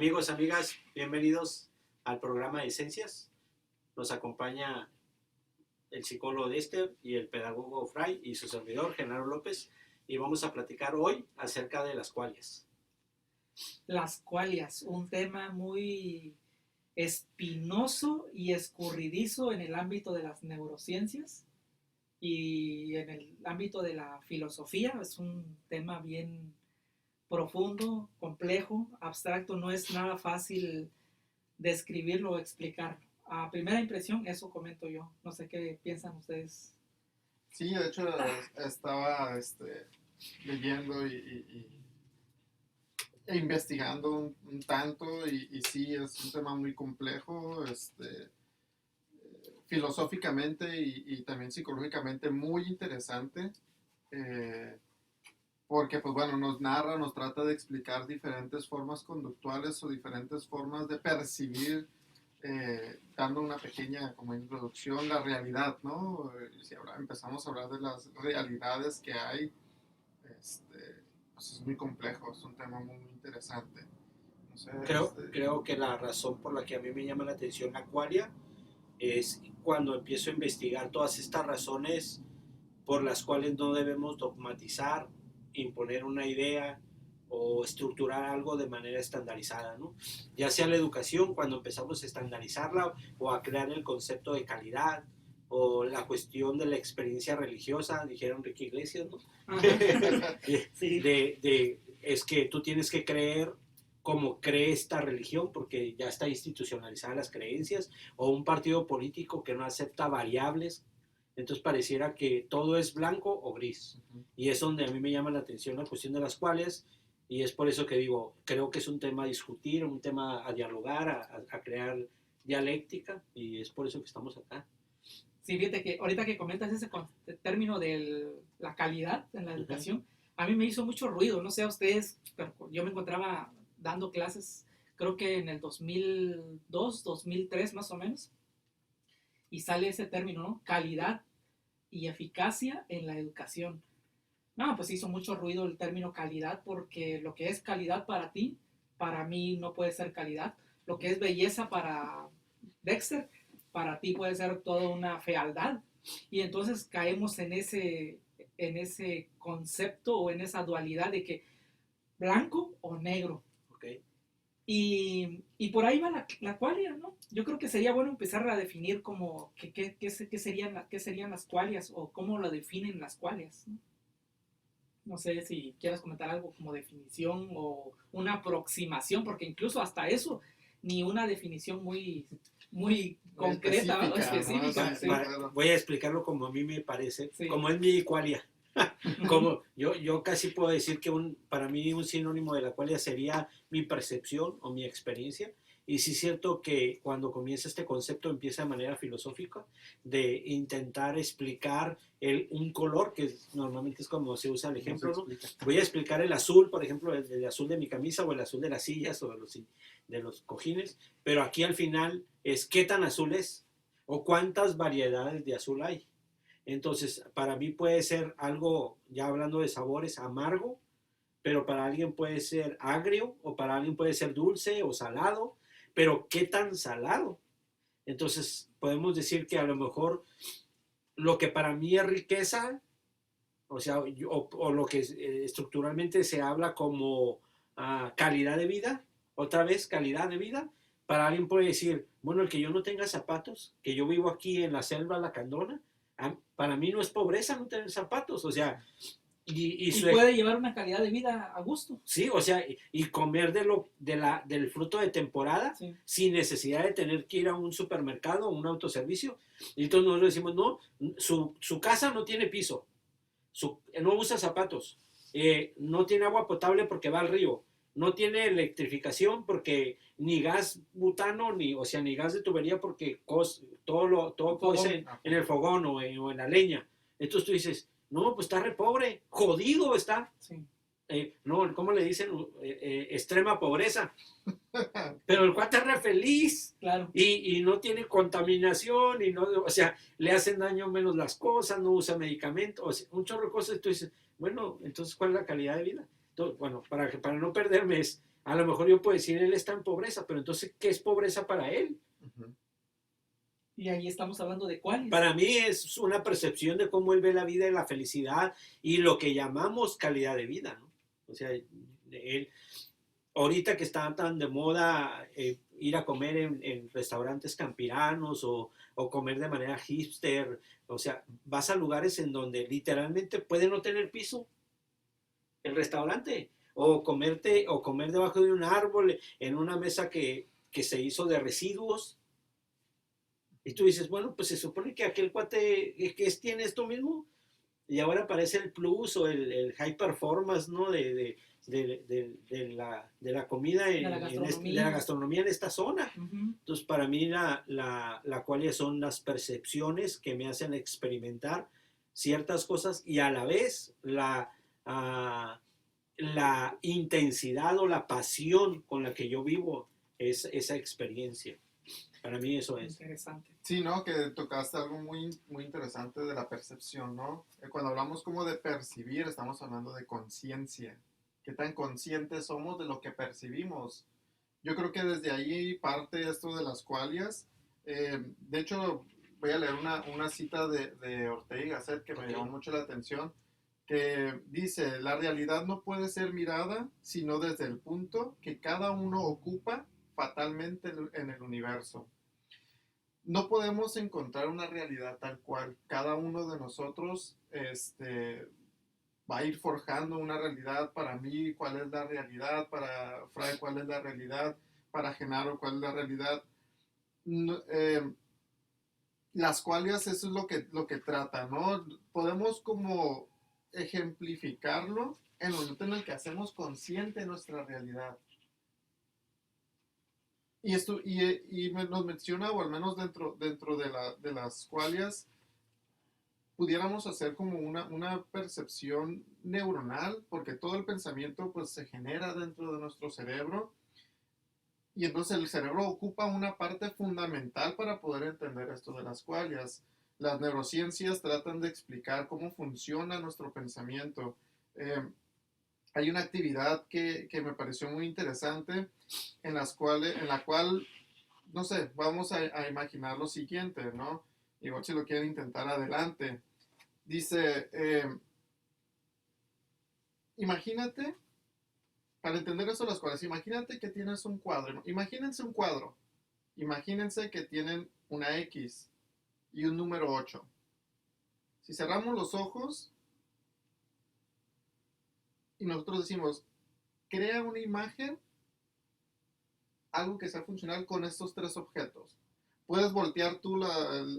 Amigos, amigas, bienvenidos al programa de Esencias. Nos acompaña el psicólogo Dexter y el pedagogo Fray y su servidor, Genaro López, y vamos a platicar hoy acerca de las qualias. Las qualias, un tema muy espinoso y escurridizo en el ámbito de las neurociencias y en el ámbito de la filosofía. Es un tema bien profundo, complejo, abstracto, no es nada fácil describirlo o explicarlo. A primera impresión, eso comento yo. No sé qué piensan ustedes. Sí, de hecho estaba leyendo e investigando un tanto y sí, es un tema muy complejo, filosóficamente y también psicológicamente muy interesante. Porque, pues bueno, nos trata de explicar diferentes formas conductuales o diferentes formas de percibir, dando una pequeña como introducción, la realidad, ¿no? Si ahora empezamos a hablar de las realidades que hay, pues es muy complejo, es un tema muy, muy interesante. No sé, Creo que la razón por la que a mí me llama la atención la qualia es cuando empiezo a investigar todas estas razones por las cuales no debemos dogmatizar, imponer una idea o estructurar algo de manera estandarizada, ¿no? Ya sea la educación, cuando empezamos a estandarizarla o a crear el concepto de calidad, o la cuestión de la experiencia religiosa, dijeron Enrique Iglesias, ¿no? Sí. Es que tú tienes que creer como cree esta religión, porque ya está institucionalizada las creencias, o un partido político que no acepta variables. Entonces pareciera que todo es blanco o gris. Y es donde a mí me llama la atención la cuestión de las cuales, y es por eso que digo, creo que es un tema a discutir, un tema a dialogar, a crear dialéctica, y es por eso que estamos acá. Sí, fíjate que ahorita que comentas ese término de la calidad en la educación, a mí me hizo mucho ruido, no sé a ustedes, pero yo me encontraba dando clases, creo que en el 2002, 2003 más o menos, y sale ese término, ¿no? Calidad y eficacia en la educación. No, pues hizo mucho ruido el término calidad, porque lo que es calidad para ti, para mí no puede ser calidad. Lo que es belleza para Dexter, para ti puede ser toda una fealdad. Y entonces caemos en ese concepto o en esa dualidad de que blanco o negro. Okay. Y por ahí va la qualia, ¿no? Yo creo que sería bueno empezar a definir como qué serían las qualias o cómo lo definen las qualias, ¿no? No sé si quieres comentar algo como definición o una aproximación, porque incluso hasta eso, ni una definición muy, muy concreta o específica. ¿no? Sí. Claro. Voy a explicarlo como a mí me parece, Sí. como es mi qualia. Como yo casi puedo decir que para mí un sinónimo de la qualia sería mi percepción o mi experiencia. Y sí es cierto que cuando comienza este concepto empieza de manera filosófica, de intentar explicar un color, que normalmente es como se usa el ejemplo, ¿no? Voy a explicar el azul, por ejemplo, el azul de mi camisa o el azul de las sillas o de los cojines, pero aquí al final es qué tan azul es o cuántas variedades de azul hay. Entonces, para mí puede ser algo, ya hablando de sabores, amargo, pero para alguien puede ser agrio, o para alguien puede ser dulce o salado, pero ¿qué tan salado? Entonces, podemos decir que a lo mejor lo que para mí es riqueza, o sea, o lo que estructuralmente se habla como calidad de vida, otra vez calidad de vida, para alguien puede decir, bueno, el que yo no tenga zapatos, que yo vivo aquí en la selva lacandona, para mí no es pobreza no tener zapatos, o sea, y puede llevar una calidad de vida a gusto. Sí, o sea, y comer del fruto de temporada, sí, sin necesidad de tener que ir a un supermercado o un autoservicio. Y entonces nosotros decimos, no, su casa no tiene piso, no usa zapatos, no tiene agua potable porque va al río, no tiene electrificación porque ni gas butano, ni gas de tubería porque todo puede en el fogón o en la leña. Entonces tú dices, no, pues está re pobre, jodido está. Sí. No, ¿cómo le dicen? Extrema pobreza. Pero el cuate es re feliz. Claro. Y no tiene contaminación, o sea, le hacen daño menos las cosas, no usa medicamentos, o sea, un chorro de cosas. Tú dices, bueno, entonces, ¿cuál es la calidad de vida? Entonces, bueno, para no perderme A lo mejor yo puedo decir, él está en pobreza, pero entonces, ¿qué es pobreza para él? Ujú. Y ahí estamos hablando de cuáles. Para mí es una percepción de cómo él ve la vida y la felicidad y lo que llamamos calidad de vida, ¿no? O sea, él, ahorita que está tan de moda ir a comer en restaurantes campiranos o comer de manera hipster, o sea, vas a lugares en donde literalmente puede no tener piso el restaurante o comer debajo de un árbol en una mesa que se hizo de residuos. Y tú dices, bueno, pues se supone que aquel cuate tiene esto mismo y ahora aparece el plus o el high performance, ¿no? De la comida, De la de gastronomía. la gastronomía en esta zona. Ujú. Entonces, para mí la cualidad son las percepciones que me hacen experimentar ciertas cosas y a la vez la intensidad o la pasión con la que yo vivo esa experiencia. Para mí eso es. Interesante. Sí, ¿no? Que tocaste algo muy, muy interesante de la percepción, ¿no? Cuando hablamos como de percibir, estamos hablando de conciencia. ¿Qué tan conscientes somos de lo que percibimos? Yo creo que desde ahí parte esto de las qualias. De hecho, voy a leer una cita de Ortega y Gasset que me llamó mucho la atención, que dice, la realidad no puede ser mirada sino desde el punto que cada uno ocupa fatalmente en el universo. No podemos encontrar una realidad tal cual. Cada uno de nosotros va a ir forjando una realidad. Para mí, ¿cuál es la realidad? Para Fray, ¿cuál es la realidad? Para Genaro, ¿cuál es la realidad? No, las cuales eso es lo que trata, ¿no? Podemos como ejemplificarlo en el momento en el que hacemos consciente nuestra realidad. Y esto nos menciona, o al menos dentro de las cualias, pudiéramos hacer como una percepción neuronal, porque todo el pensamiento pues se genera dentro de nuestro cerebro, y entonces el cerebro ocupa una parte fundamental para poder entender esto de las cualias. Las neurociencias tratan de explicar cómo funciona nuestro pensamiento. Hay una actividad que me pareció muy interesante en la cual, no sé, vamos a imaginar lo siguiente, ¿no? Igual si lo quieren intentar adelante. Dice, imagínate, para entender eso las cuales, imagínate que tienes un cuadro, ¿no? Imagínense un cuadro, imagínense que tienen una X y un número 8. Si cerramos los ojos y nosotros decimos, crea una imagen, algo que sea funcional con estos tres objetos. Puedes voltear tú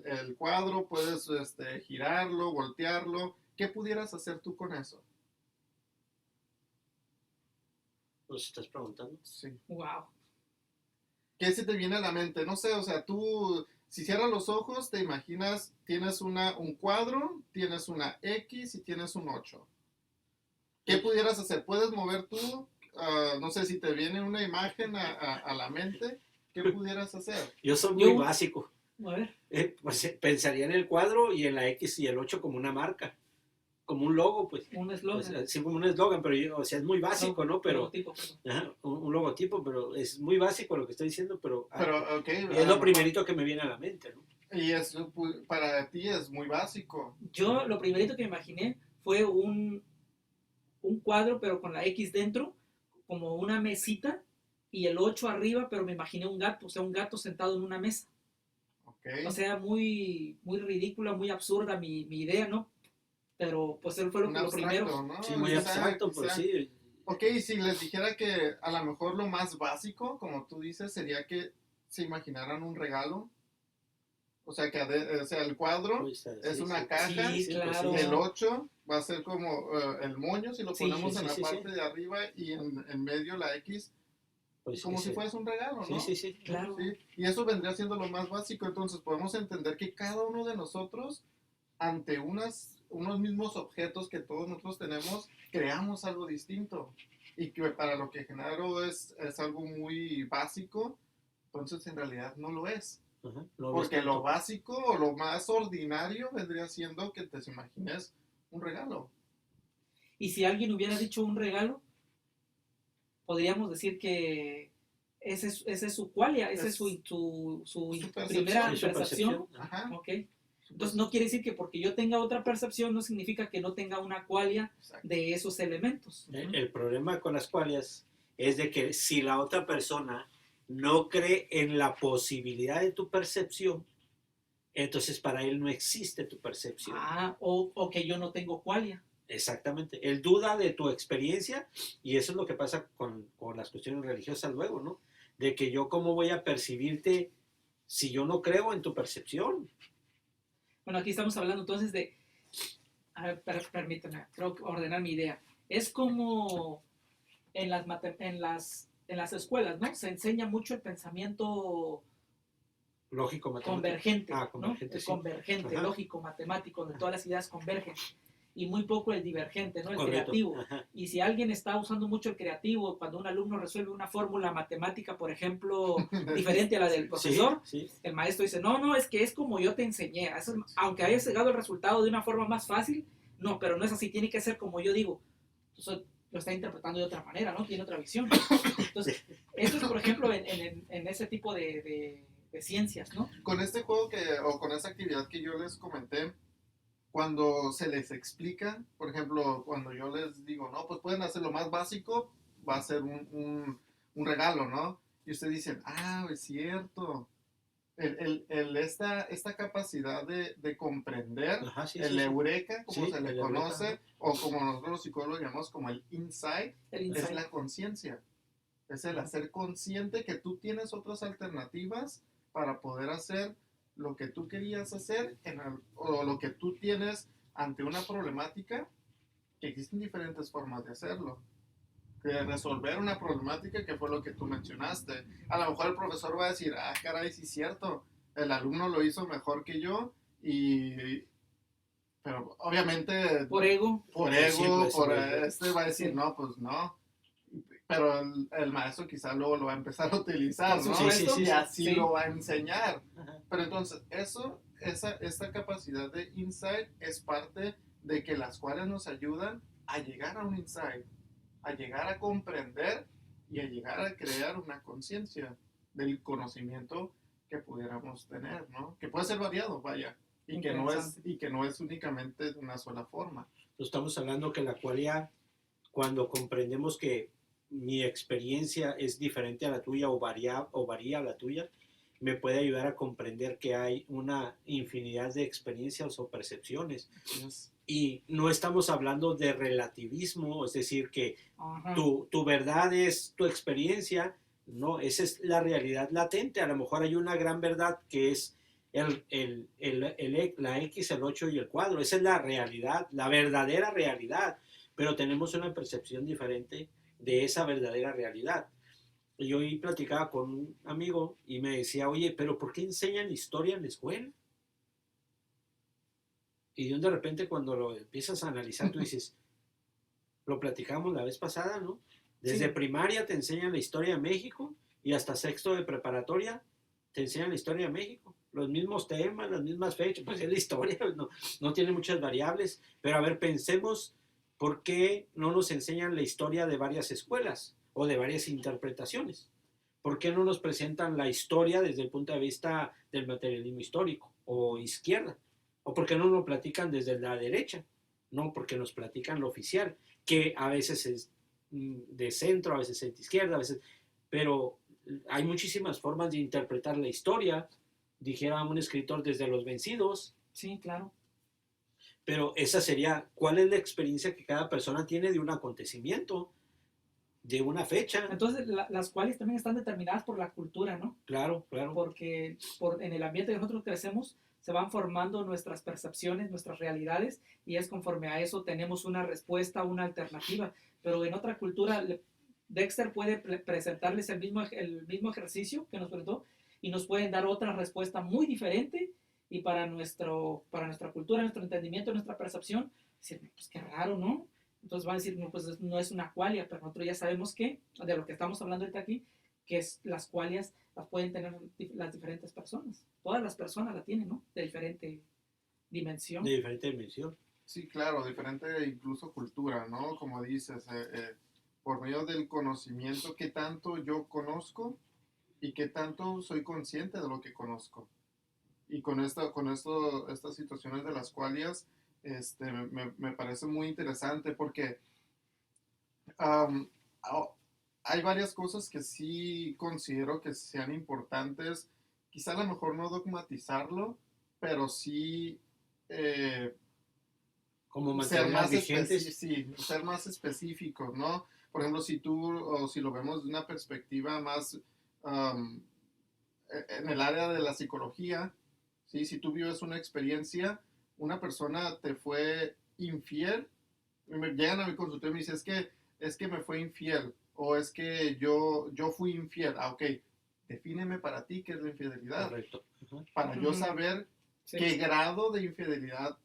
el cuadro, puedes girarlo, voltearlo. ¿Qué pudieras hacer tú con eso? ¿Nos estás preguntando? Sí. Wow. ¿Qué se te viene a la mente? No sé, o sea, tú, si cierras los ojos, te imaginas, tienes un cuadro, tienes una X y tienes un 8. ¿Qué pudieras hacer? ¿Puedes mover tú? No sé, si te viene una imagen a la mente, ¿qué pudieras hacer? Yo soy muy básico. A ver. Pues, pensaría en el cuadro y en la X y el 8 como una marca, como un logo, pues. Un eslogan. Pues, sí, como un eslogan, pero o sea, es muy básico, ¿no? Pero, logotipo, ajá, un logotipo, pero es muy básico lo que estoy diciendo, pero Ok. es lo primerito que me viene a la mente, ¿no? Y eso para ti es muy básico. Yo lo primerito que imaginé fue un cuadro, pero con la X dentro, como una mesita, y el 8 arriba, pero me imaginé un gato, o sea, un gato sentado en una mesa. Okay. O sea, muy, muy ridícula, muy absurda mi idea, ¿no? Pero pues él fue lo primero. ¿No? Sí, muy abstracto, pero sí. Ok, si les dijera que a lo mejor lo más básico, como tú dices, sería que se imaginaran un regalo. O sea, o sea, el cuadro es una caja, sí, claro. y el 8 va a ser como el moño, si lo ponemos en la parte de arriba, y en medio la X, pues como si fuese un regalo, ¿no? Sí, claro. Sí. Y eso vendría siendo lo más básico. Entonces podemos entender que cada uno de nosotros, ante unos mismos objetos que todos nosotros tenemos, creamos algo distinto. Y que para lo que Genaro es algo muy básico, entonces en realidad no lo es. Ajá, porque lo básico o lo más ordinario vendría siendo que te imagines un regalo. Y si alguien hubiera dicho un regalo, podríamos decir que ese es su qualia, esa es su primera percepción. Sí, su percepción. Ajá. Ok. Entonces no quiere decir que porque yo tenga otra percepción no significa que no tenga una qualia Exacto. de esos elementos. El problema con las qualias es de que si la otra persona no cree en la posibilidad de tu percepción, entonces para él no existe tu percepción. O que yo no tengo qualia. Exactamente. Él duda de tu experiencia y eso es lo que pasa con las cuestiones religiosas luego, ¿no? De que yo cómo voy a percibirte si yo no creo en tu percepción. Bueno, aquí estamos hablando entonces de, a ver, permítame, creo que ordenar mi idea. Es como en las escuelas, ¿no? Se enseña mucho el pensamiento Lógico, matemático. convergente, Convergente, ¿no? El sí. convergente, Ajá. lógico, matemático, donde todas las ideas convergen. Y muy poco el divergente, ¿no? El Correcto. creativo. Ajá. Y si alguien está usando mucho el creativo, cuando un alumno resuelve una fórmula matemática, por ejemplo, diferente a la del profesor, Sí, sí. el maestro dice, no, es que es como yo te enseñé. Aunque hayas llegado el resultado de una forma más fácil, no, pero no es así, tiene que ser como yo digo. Entonces, lo está interpretando de otra manera, ¿no? Tiene otra visión. Entonces, esto es, por ejemplo, en ese tipo de ciencias, ¿no? Con este juego o con esa actividad que yo les comenté, cuando se les explica, por ejemplo, cuando yo les digo, no, pues pueden hacer lo más básico, va a ser un regalo, ¿no? Y ustedes dicen, es cierto. Esta capacidad de comprender, Ajá, sí, el sí, sí. eureka, como Sí, se le el eureka, conoce, ajá. o como nosotros los psicólogos llamamos como el insight, El es insight. la conciencia. Es el hacer consciente que tú tienes otras alternativas para poder hacer lo que tú querías hacer o lo que tú tienes ante una problemática, que existen diferentes formas de hacerlo. De resolver una problemática que fue lo que tú mencionaste. A lo mejor el profesor va a decir, caray, sí es cierto, el alumno lo hizo mejor que yo, pero obviamente Por ego. por Sí, ego, pues, por ego. va a decir, Sí. no, pues no. Pero el maestro quizá luego lo va a empezar a utilizar, Por ¿no? supuesto. Y así Sí. lo va a enseñar. Ajá. Pero entonces, esta capacidad de insight es parte de que las cuales nos ayudan a llegar a un insight, a llegar a comprender y a llegar a crear una conciencia del conocimiento que pudiéramos tener, ¿no? Que puede ser variado, vaya, y que no es únicamente de una sola forma. Estamos hablando que la cualidad, cuando comprendemos que mi experiencia es diferente a la tuya o varía a la tuya, me puede ayudar a comprender que hay una infinidad de experiencias o percepciones. Y no estamos hablando de relativismo, es decir, que tu verdad es tu experiencia, no, esa es la realidad latente. A lo mejor hay una gran verdad que es la X, el 8 y el cuadro. Esa es la realidad, la verdadera realidad, pero tenemos una percepción diferente de esa verdadera realidad. Y yo hoy platicaba con un amigo y me decía, oye, pero ¿por qué enseñan historia en la escuela? Y de repente cuando lo empiezas a analizar, tú dices, lo platicamos la vez pasada, ¿no? Desde primaria te enseñan la historia de México y hasta sexto de preparatoria te enseñan la historia de México. Los mismos temas, las mismas fechas, pues es la historia, no tiene muchas variables. Pero a ver, pensemos por qué no nos enseñan la historia de varias escuelas o de varias interpretaciones. ¿Por qué no nos presentan la historia desde el punto de vista del materialismo histórico o izquierda? ¿O por qué no nos platican desde la derecha? No, porque nos platican lo oficial, que a veces es de centro, a veces es de izquierda, a veces... Pero hay muchísimas formas de interpretar la historia, dijera un escritor, desde los vencidos. Sí, claro. Pero esa sería, ¿cuál es la experiencia que cada persona tiene de un acontecimiento, de una fecha? Entonces, las cuales también están determinadas por la cultura, ¿no? Claro, claro. Porque en el ambiente que nosotros crecemos, se van formando nuestras percepciones, nuestras realidades, y es conforme a eso tenemos una respuesta, una alternativa. Pero en otra cultura, Dexter puede presentarles el mismo ejercicio que nos presentó y nos pueden dar otra respuesta muy diferente, y para nuestra cultura, nuestro entendimiento, nuestra percepción, decir, pues qué raro, ¿no? Entonces van a decir, no, pues no es una qualia, pero nosotros ya sabemos que, de lo que estamos hablando ahorita aquí, que es las qualias las pueden tener las diferentes personas. Todas las personas la tienen, ¿no? De diferente dimensión. De diferente dimensión. Sí, claro, diferente incluso cultura, ¿no? Como dices, por medio del conocimiento, qué tanto yo conozco y qué tanto soy consciente de lo que conozco. Y estas situaciones de las cuales me parece muy interesante porque um, hay varias cosas que sí considero que sean importantes, quizá a lo mejor no dogmatizarlo, pero sí eh, Como ser mantenerlas más vigentes. sí, ser más específicos, ¿no? Por ejemplo, si lo vemos de una perspectiva más um, en el área de la psicología, ¿sí? Si tú vives una experiencia, una persona te fue infiel, llegan a mi consultorio y me dicen, es que me fue infiel, o es que yo fui infiel. Ah, ok, defíneme para ti qué es la infidelidad, Correcto. Ajá. para yo saber Sí, qué grado de infidelidad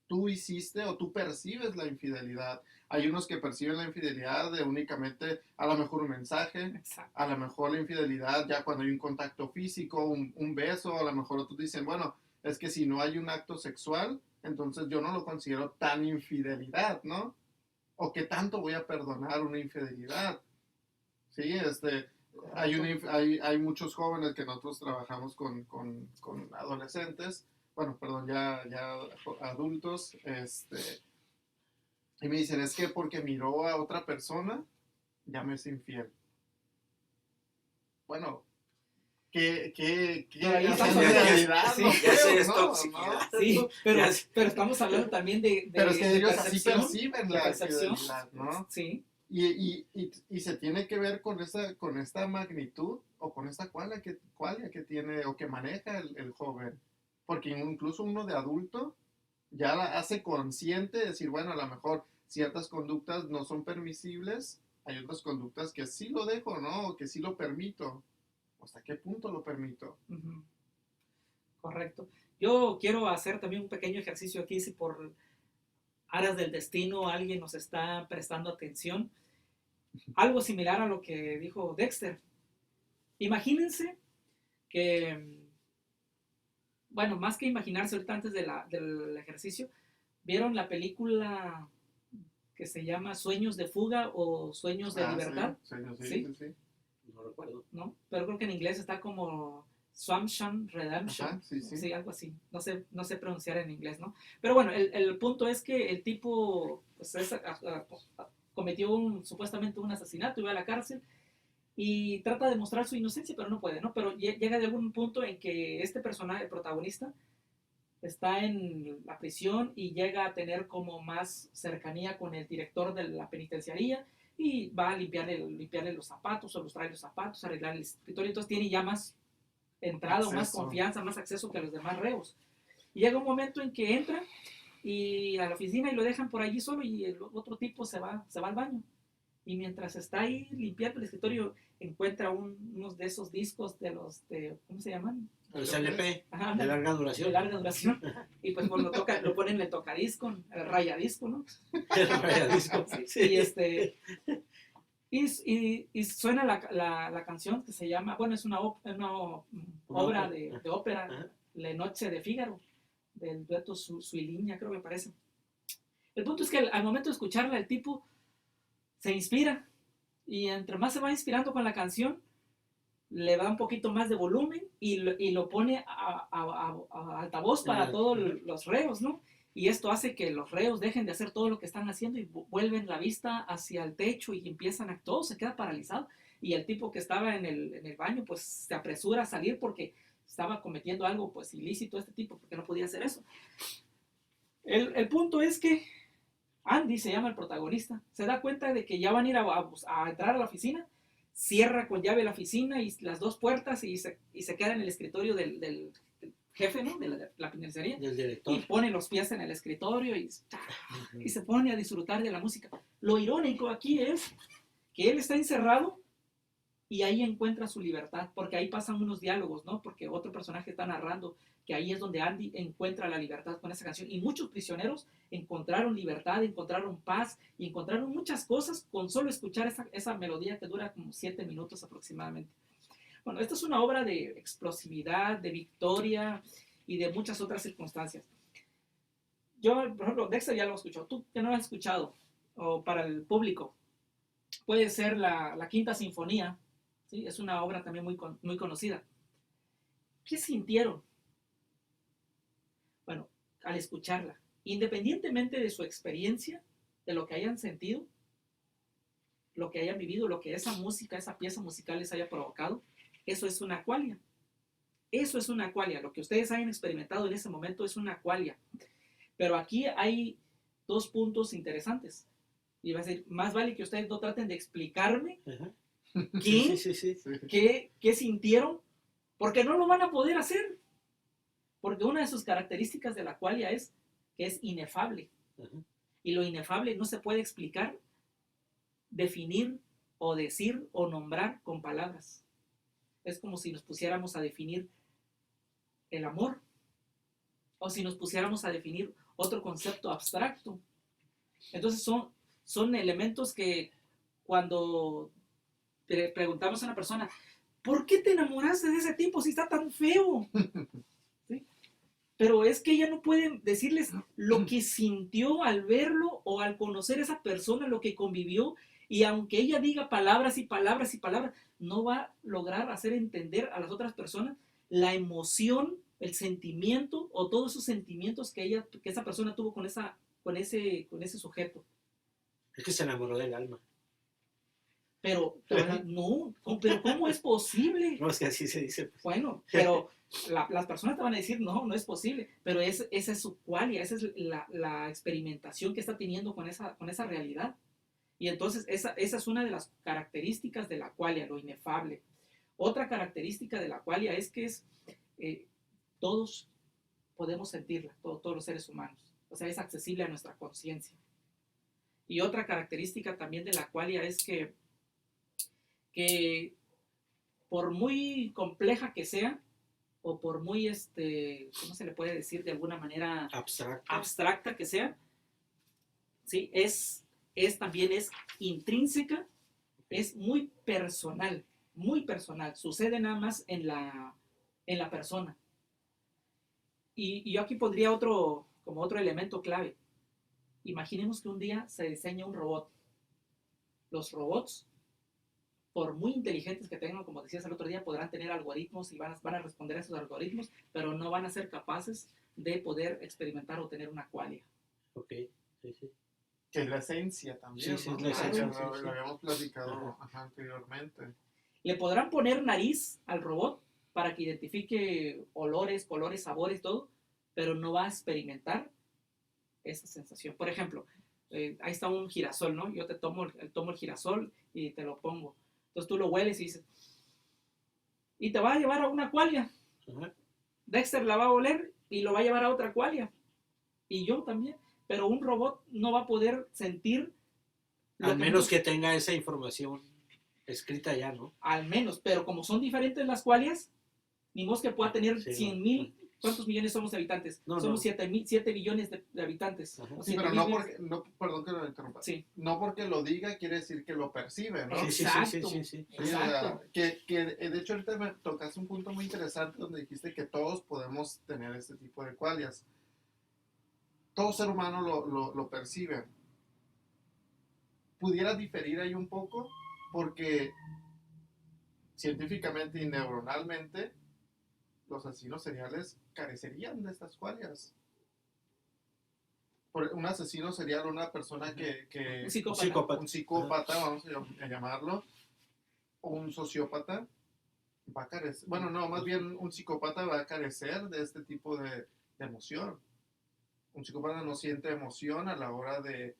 tú hiciste o tú percibes la infidelidad. Hay unos que perciben la infidelidad de únicamente a lo mejor un mensaje, exacto. a lo mejor la infidelidad ya cuando hay un contacto físico, un beso, a lo mejor otros dicen, bueno, es que si no hay un acto sexual, entonces yo no lo considero tan infidelidad, ¿no? O que tanto voy a perdonar una infidelidad. Sí, hay muchos jóvenes que nosotros trabajamos con adolescentes, bueno, perdón, ya adultos, y me dicen, es que porque miró a otra persona, ya me es infiel. Bueno, Pero ahí o sea, estamos en hablando, realidad sí, no Ya sé, creo, es ¿no? toxicidad. sí, Ya pero estamos hablando también Pero es que de ellos así percepción, perciben de la percepción, infidelidad, ¿no? sí, Y se tiene que ver con esta magnitud o con esta cualia que tiene o que maneja el joven. Porque incluso uno de adulto ya la hace consciente de decir, bueno, a lo mejor ciertas conductas no son permisibles, hay otras conductas que sí lo dejo, ¿no? O que sí lo permito. ¿Hasta qué punto lo permito? ujú, correcto. Yo quiero hacer también un pequeño ejercicio aquí, si por aras del destino alguien nos está prestando atención, algo similar a lo que dijo Dexter. Imagínense que, bueno, más que imaginarse ahorita antes del ejercicio, ¿vieron la película que se llama Sueños de Fuga o Sueños de Ah, sí, Libertad? sí, sí, ¿Sí? sí, sí. No recuerdo. ¿No? Pero creo que en inglés está como Shawshank Redemption, Ajá, sí, sí. sí, algo así. No sé pronunciar en inglés, ¿no? Pero bueno, el punto es que el tipo pues, cometió supuestamente un asesinato y va a la cárcel y trata de mostrar su inocencia, pero no puede, ¿no? Pero llega de algún punto en que este personaje, el protagonista, está en la prisión y llega a tener como más cercanía con el director de la penitenciaría y va a limpiarle los zapatos o trae los zapatos, arreglar el escritorio, entonces tiene ya más entrada, más Acceso. confianza, más acceso que a los demás reos. Y llega un momento en que entra y a la oficina y lo dejan por allí solo y el otro tipo se va al baño. Y mientras está ahí limpiando el escritorio, encuentra unos de esos discos ¿cómo se llaman? El CLP, Ajá, de larga de duración. larga duración. Y pues lo ponen en el tocadisco, el rayadisco, ¿no? El rayadisco. Sí. Y suena la canción que se llama, bueno, es una obra de ópera, Ajá. La Noche de Fígaro, del dueto Suiliña, creo que parece. El punto es que al momento de escucharla, el tipo se inspira y entre más se va inspirando con la canción, le da un poquito más de volumen y lo pone a altavoz para todos los reos, ¿no? Y esto hace que los reos dejen de hacer todo lo que están haciendo y vuelven la vista hacia el techo y empiezan todo se queda paralizado. Y el tipo que estaba en el baño, pues se apresura a salir porque estaba cometiendo algo pues ilícito este tipo, porque no podía hacer eso. El punto es que Andy se llama el protagonista, se da cuenta de que ya van a ir a entrar a la oficina, cierra con llave la oficina y las dos puertas y se queda en el escritorio del jefe, ¿no? De la penitenciaría. Del director. Y pone los pies en el escritorio y se pone a disfrutar de la música. Lo irónico aquí es que él está encerrado y ahí encuentra su libertad, porque ahí pasan unos diálogos, ¿no? Porque otro personaje está narrando que ahí es donde Andy encuentra la libertad con esa canción. Y muchos prisioneros encontraron libertad, encontraron paz y encontraron muchas cosas con solo escuchar esa melodía que dura como 7 minutos aproximadamente. Bueno, esta es una obra de explosividad, de victoria y de muchas otras circunstancias. Yo, por ejemplo, Dexter ya lo he escuchado. ¿Tú que no lo has escuchado? O para el público, Puede ser la Quinta Sinfonía, ¿sí? Es una obra también muy conocida. ¿Qué sintieron? Bueno, al escucharla, independientemente de su experiencia, de lo que hayan sentido, lo que hayan vivido, lo que esa música, esa pieza musical les haya provocado, eso es una qualia. Eso es una qualia. Lo que ustedes hayan experimentado en ese momento es una qualia. Pero aquí hay dos puntos interesantes. Y va a decir, más vale que ustedes no traten de explicarme Sí, sí, sí. qué sintieron, porque no lo van a poder hacer. Porque una de sus características de la qualia es que es inefable. Y lo inefable no se puede explicar, definir o decir o nombrar con palabras. Es como si nos pusiéramos a definir el amor, o si nos pusiéramos a definir otro concepto abstracto. Entonces son elementos que cuando preguntamos a una persona, ¿por qué te enamoraste de ese tipo si está tan feo? ¿Sí? Pero es que ella no puede decirles lo que sintió al verlo o al conocer a esa persona, lo que convivió, y aunque ella diga palabras y palabras y palabras, no va a lograr hacer entender a las otras personas la emoción, el sentimiento o todos esos sentimientos que esa persona tuvo con ese sujeto. Es que se enamoró del alma. Pero no, pero ¿cómo es posible? No, es que así se dice. Pues. Bueno, pero las personas te van a decir, no es posible, pero esa es su qualia, esa es la experimentación que está teniendo con esa realidad. Y entonces esa es una de las características de la qualia, lo inefable. Otra característica de la qualia es que todos podemos sentirla, todos los seres humanos. O sea, es accesible a nuestra conciencia. Y otra característica también de la qualia es que por muy compleja que sea, o por muy, ¿cómo se le puede decir de alguna manera? Abstracta que sea, ¿sí? También es intrínseca, es muy personal, sucede nada más en la persona. Y yo aquí pondría como otro elemento clave. Imaginemos que un día se diseña un robot. Los robots, por muy inteligentes que tengan, como decías el otro día, podrán tener algoritmos y van a responder a esos algoritmos, pero no van a ser capaces de poder experimentar o tener una qualia. Ok, sí, sí. Que es la esencia también, sí, ¿no? Sí, es la esencia. Lo habíamos platicado anteriormente. Le podrán poner nariz al robot para que identifique olores, colores, sabores, todo, pero no va a experimentar esa sensación. Por ejemplo, ahí está un girasol, ¿no? Yo tomo el girasol y te lo pongo. Entonces tú lo hueles y dices, y te va a llevar a una qualia. Dexter la va a oler y lo va a llevar a otra qualia. Y yo también. Pero un robot no va a poder sentir. Al menos que tenga esa información escrita ya, ¿no? Al menos, pero como son diferentes las qualias, ni modo que pueda tener 100,000. ¿Cuántos millones somos de habitantes? Somos 7 billones de habitantes. Sí, pero perdón que lo interrumpa. Sí. No porque lo diga quiere decir que lo percibe, ¿no? Sí. Exacto. O sea, que de hecho ahorita me tocaste un punto muy interesante donde dijiste que todos podemos tener este tipo de qualias. Todo ser humano lo percibe. Pudiera diferir ahí un poco porque científicamente y neuronalmente los asesinos seriales carecerían de estas qualias. Un asesino serial, una persona que un psicópata, vamos a llamarlo, o un sociópata, va a carecer, bueno, no, más bien un psicópata va a carecer de este tipo de emoción. Un psicópata no siente emoción a la hora de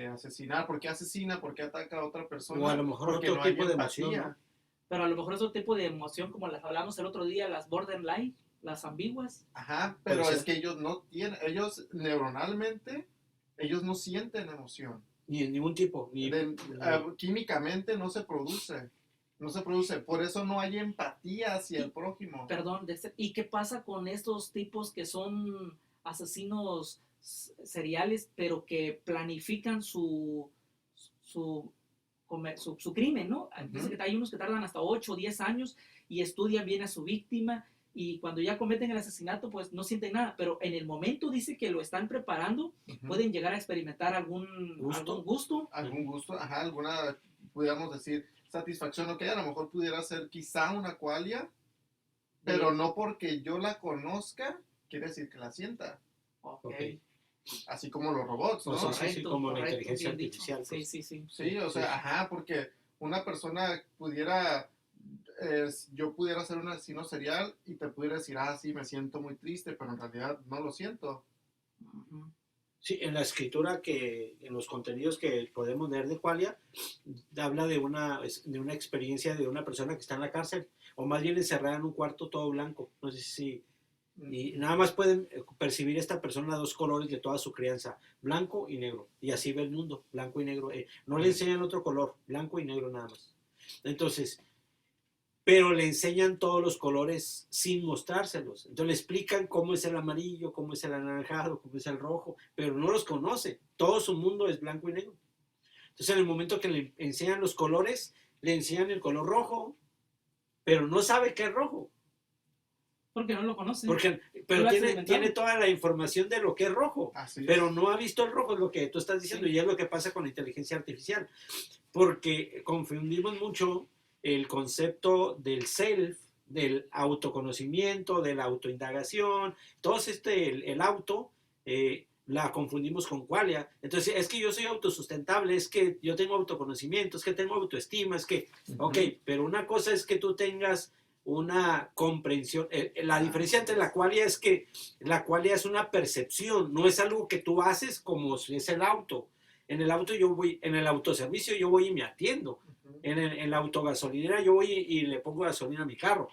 asesinar. ¿Por qué asesina? ¿Por qué ataca a otra persona? O a lo mejor otro tipo de emoción, ¿no? Pero a lo mejor es otro tipo de emoción, como las hablamos el otro día, las borderline, las ambiguas. Ajá, pero es que ellos no tienen, ellos neuronalmente, ellos no sienten emoción. Ni en ningún tipo. Químicamente no se produce. Por eso no hay empatía hacia el prójimo. Perdón, ¿y qué pasa con estos tipos que son asesinos seriales, pero que planifican su crimen, ¿no? Dice que hay unos que tardan hasta 8 o 10 años y estudian bien a su víctima, y cuando ya cometen el asesinato pues no sienten nada, pero en el momento dice que lo están preparando, pueden llegar a experimentar algún gusto, alguna pudiéramos decir satisfacción, ok, a lo mejor pudiera ser quizá una qualia, pero no porque yo la conozca, quiere decir que la sienta. Ok. Ok. Así como los robots, ¿no? O sea, sí, Correcto, como la correcto, inteligencia bien dicho. artificial. Sí, Pues. sí, sí. Sí, o sea, ajá, porque una persona pudiera, yo pudiera ser un asesino serial y te pudiera decir, ah, sí, me siento muy triste, pero en realidad no lo siento. Ujú. Sí, en la escritura en los contenidos que podemos leer de Qualia, habla de una experiencia de una persona que está en la cárcel, o más bien encerrada en un cuarto todo blanco. No sé si y nada más pueden percibir esta persona dos colores de toda su crianza, blanco y negro, y así ve el mundo, blanco y negro. No le enseñan otro color, blanco y negro nada más. Entonces, pero le enseñan todos los colores sin mostrárselos. Entonces le explican cómo es el amarillo, cómo es el anaranjado, cómo es el rojo, pero no los conoce. Todo su mundo es blanco y negro. Entonces, en el momento que le enseñan los colores, le enseñan el color rojo, pero no sabe qué es rojo. Porque no lo conocen. Porque, No pero lo has tiene experimentado. toda la información de lo que es rojo, Así pero es. no ha visto el rojo, es lo que tú estás diciendo, Sí. y es lo que pasa con la inteligencia artificial, porque confundimos mucho el concepto del self, del autoconocimiento, de la autoindagación, todo el auto, la confundimos con qualia. Entonces, es que yo soy autosustentable, es que yo tengo autoconocimiento, es que tengo autoestima, es que, ok, pero una cosa es que tú tengas una comprensión. La diferencia entre la qualia es que la qualia es una percepción, no es algo que tú haces como si es el auto. En el auto yo voy, en el autoservicio yo voy y me atiendo. En la autogasolinera yo voy y le pongo gasolina a mi carro.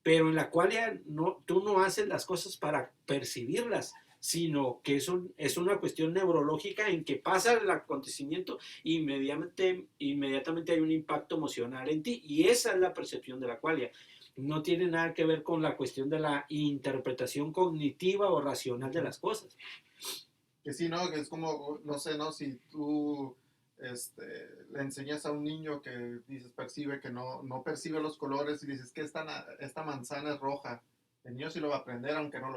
Pero en la qualia no, tú no haces las cosas para percibirlas, sino que es una cuestión neurológica en que pasa el acontecimiento inmediatamente hay un impacto emocional en ti, y esa es la percepción de la qualia. No tiene nada que ver con la cuestión de la interpretación cognitiva o racional de las cosas. Que sí, ¿no? Que es como, no sé, ¿no? Si tú le enseñas a un niño que dices, percibe, que no percibe los colores y dices que esta manzana es roja, el niño sí lo va a aprender aunque no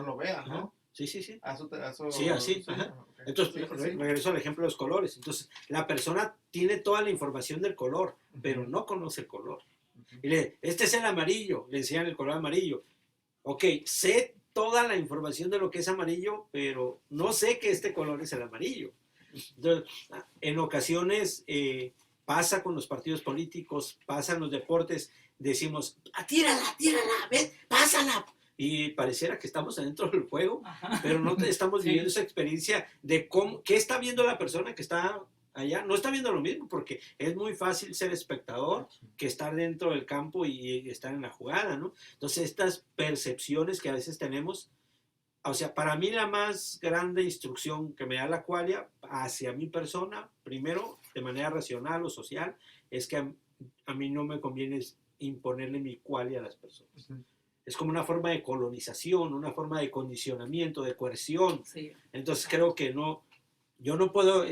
lo vea, Ajá. ¿no? Sí, sí, sí. Eso, Sí, así. sí, Ajá. okay. Entonces, Sí, sí, sí. regreso al ejemplo de los colores. Entonces, la persona tiene toda la información del color, pero no conoce el color. Y este es el amarillo, le enseñan el color amarillo. Ok, sé toda la información de lo que es amarillo, pero no sé que este color es el amarillo. Entonces, en ocasiones pasa con los partidos políticos, pasa en los deportes, decimos, tírala, ven, pásala. Y pareciera que estamos adentro del juego, Ajá. pero no estamos Sí. viviendo esa experiencia de qué está viendo la persona que está allá. No está viendo lo mismo, porque es muy fácil ser espectador que estar dentro del campo y estar en la jugada, ¿no? Entonces, estas percepciones que a veces tenemos, o sea, para mí la más grande instrucción que me da la qualia hacia mi persona, primero, de manera racional o social, es que a mí no me conviene imponerle mi qualia a las personas. Es como una forma de colonización, una forma de condicionamiento, de coerción. Sí. Entonces creo que no, yo no puedo,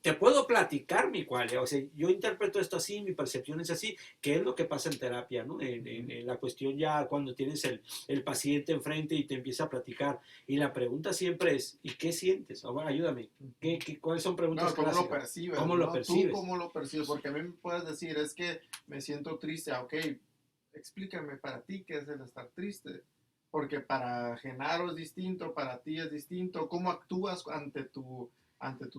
te puedo platicar mi qualia, o sea, yo interpreto esto así, mi percepción es así, que es lo que pasa en terapia, ¿no? En la cuestión ya cuando tienes el paciente enfrente y te empieza a platicar, y la pregunta siempre es, ¿y qué sientes? Ahora, ayúdame, ¿cuáles son preguntas No, ¿cómo clásicas? lo percibes? ¿Cómo ¿no? lo percibes? ¿Tú cómo lo percibes? Porque a mí me puedes decir, es que me siento triste, ok, explícame para ti qué es el estar triste. Porque para Genaro es distinto, para ti es distinto. ¿Cómo actúas ante tu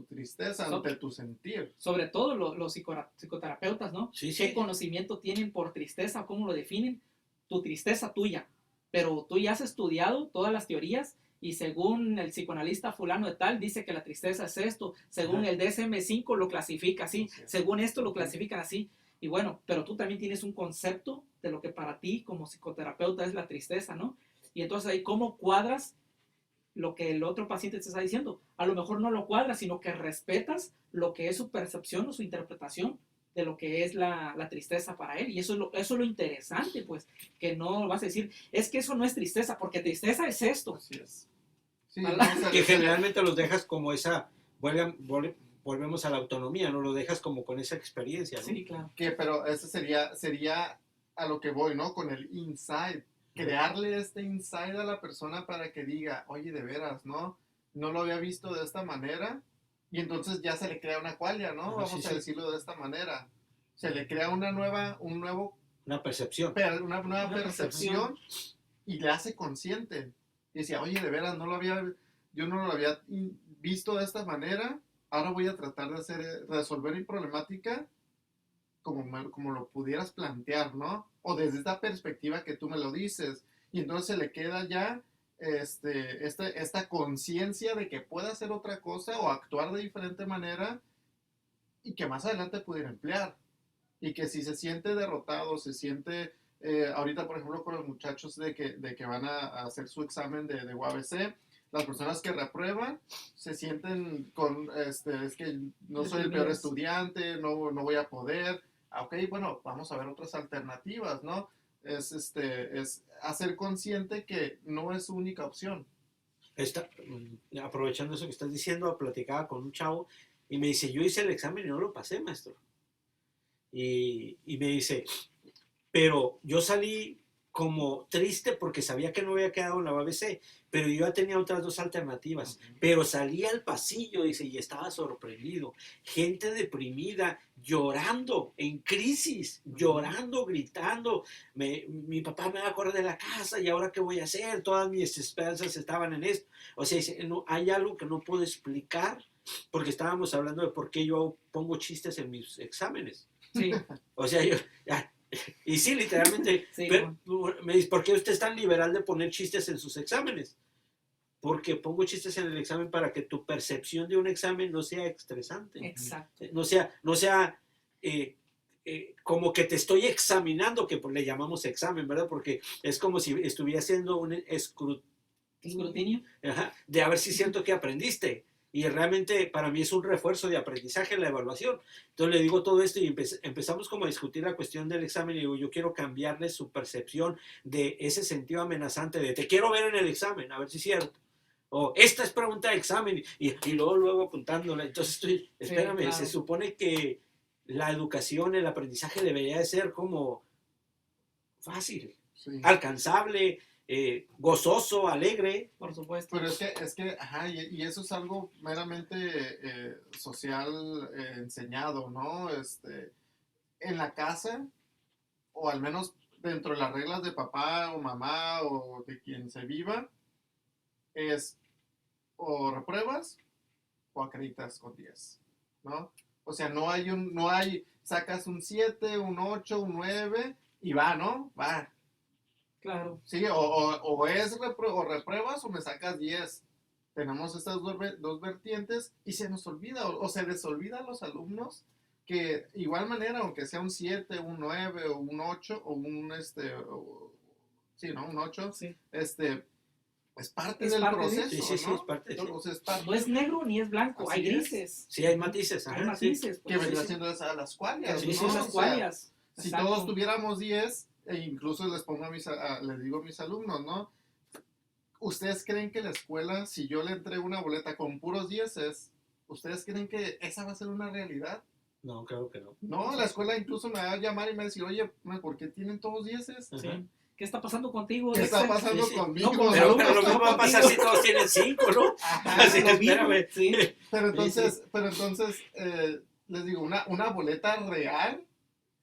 tristeza, ante tu sentir? Sobre todo los psicoterapeutas, ¿no? Sí, sí. ¿Qué conocimiento tienen por tristeza? ¿Cómo lo definen? Tu tristeza tuya. Pero tú ya has estudiado todas las teorías y según el psicoanalista fulano de tal, dice que la tristeza es esto. Según el DSM-5 lo clasifica así. Según esto lo clasifican así. Y bueno, pero tú también tienes un concepto de lo que para ti como psicoterapeuta es la tristeza, ¿no? Y entonces ahí, ¿cómo cuadras lo que el otro paciente te está diciendo? A lo mejor no lo cuadras, sino que respetas lo que es su percepción o su interpretación de lo que es la tristeza para él. Y eso es lo interesante, pues, que no vas a decir, es que eso no es tristeza, porque tristeza es esto. Así es. Sí, que generalmente los dejas como esa, volvemos a la autonomía, ¿no? Lo dejas como con esa experiencia, ¿no? Sí, claro. Pero eso sería a lo que voy, ¿no? Con el insight. Crearle este insight a la persona para que diga, oye, de veras, ¿no? No lo había visto de esta manera Y entonces ya se le crea una qualia, ¿no? Ajá, Vamos sí, a sí. decirlo de esta manera. Se le crea una nueva Una percepción. Una percepción y le hace consciente. Y decía, oye, de veras, yo no lo había visto de esta manera, ahora voy a tratar de resolver mi problemática como lo pudieras plantear, ¿no? O desde esta perspectiva que tú me lo dices. Y entonces se le queda ya esta conciencia de que puede hacer otra cosa o actuar de diferente manera y que más adelante pudiera emplear. Y que si se siente derrotado, se siente, ahorita por ejemplo con los muchachos de que van a hacer su examen de UABC, las personas que reprueban se sienten es que no soy el peor Deprimidas. estudiante, no voy a poder. Ok, bueno, vamos a ver otras alternativas, ¿no? Es hacer consciente que no es su única opción. Aprovechando eso que estás diciendo, platicaba con un chavo y me dice, yo hice el examen y no lo pasé, maestro. Y me dice, pero yo salí como triste porque sabía que no había quedado en la UABC, pero yo ya tenía otras dos alternativas. Pero salí al pasillo, dice, y estaba sorprendido. Gente deprimida, llorando, en crisis, llorando, gritando. Mi papá me va a correr de la casa y ahora qué voy a hacer. Todas mis esperanzas estaban en esto. O sea, dice, no, hay algo que no puedo explicar porque estábamos hablando de por qué yo pongo chistes en mis exámenes. Sí, O sea, y sí, literalmente, sí, pero, me dice, ¿por qué usted es tan liberal de poner chistes en sus exámenes? Porque pongo chistes en el examen para que tu percepción de un examen no sea estresante. exacto. No sea como que te estoy examinando, que le llamamos examen, ¿verdad? Porque es como si estuviera haciendo un Escrutinio. de a ver si es cierto que aprendiste. Y realmente para mí es un refuerzo de aprendizaje en la evaluación. Entonces le digo todo esto y empezamos como a discutir la cuestión del examen y digo, yo quiero cambiarle su percepción de ese sentido amenazante de te quiero ver en el examen, a ver si es cierto. O esta es pregunta de examen y luego apuntándola. Entonces espérame, claro. se supone que la educación, el aprendizaje debería de ser como fácil, Sí. alcanzable, gozoso, alegre. Por supuesto. Pero es que ajá, y eso es algo meramente social enseñado, ¿no? En la casa, o al menos dentro de las reglas de papá o mamá o de quien se viva, es o repruebas o acreditas con 10, ¿no? O sea, no hay, sacas un 7, un 8, un 9 y va, ¿no? Va. Claro. Sí, o repruebas o me sacas 10. Tenemos estas dos vertientes y se nos olvida o se les olvida a los alumnos que igual manera, aunque sea un 7, un 9 o un 8 o sí, ¿no? Un 8, Sí. es parte Es del parte de- proceso, Sí, sí, sí, ¿no? es parte, sí. Entonces, es parte No es negro ni es blanco, Así hay es. grises. Sí, hay matices. Hay Ajá, matices. que pues, vendría sí, siendo a las cualias, Sí, ¿no? sí, son sí. las O sea, cualias. si Exacto. todos tuviéramos 10, e incluso les pongo les digo a mis alumnos, ¿no? ¿Ustedes creen que la escuela, si yo le entrego una boleta con puros 10, ¿ustedes creen que esa va a ser una realidad? No, creo que no. No, la escuela incluso me va a llamar y me va a decir, oye, ¿por qué tienen todos 10? Sí. ¿Qué está pasando contigo? ¿Qué está Dexter? pasando Sí, sí. conmigo? No, como Pero alumnos, lo mismo va a pasar si todos tienen 5, ¿no? Ajá, Así que lo mismo, espérame. sí. pero Sí, entonces les digo, una boleta real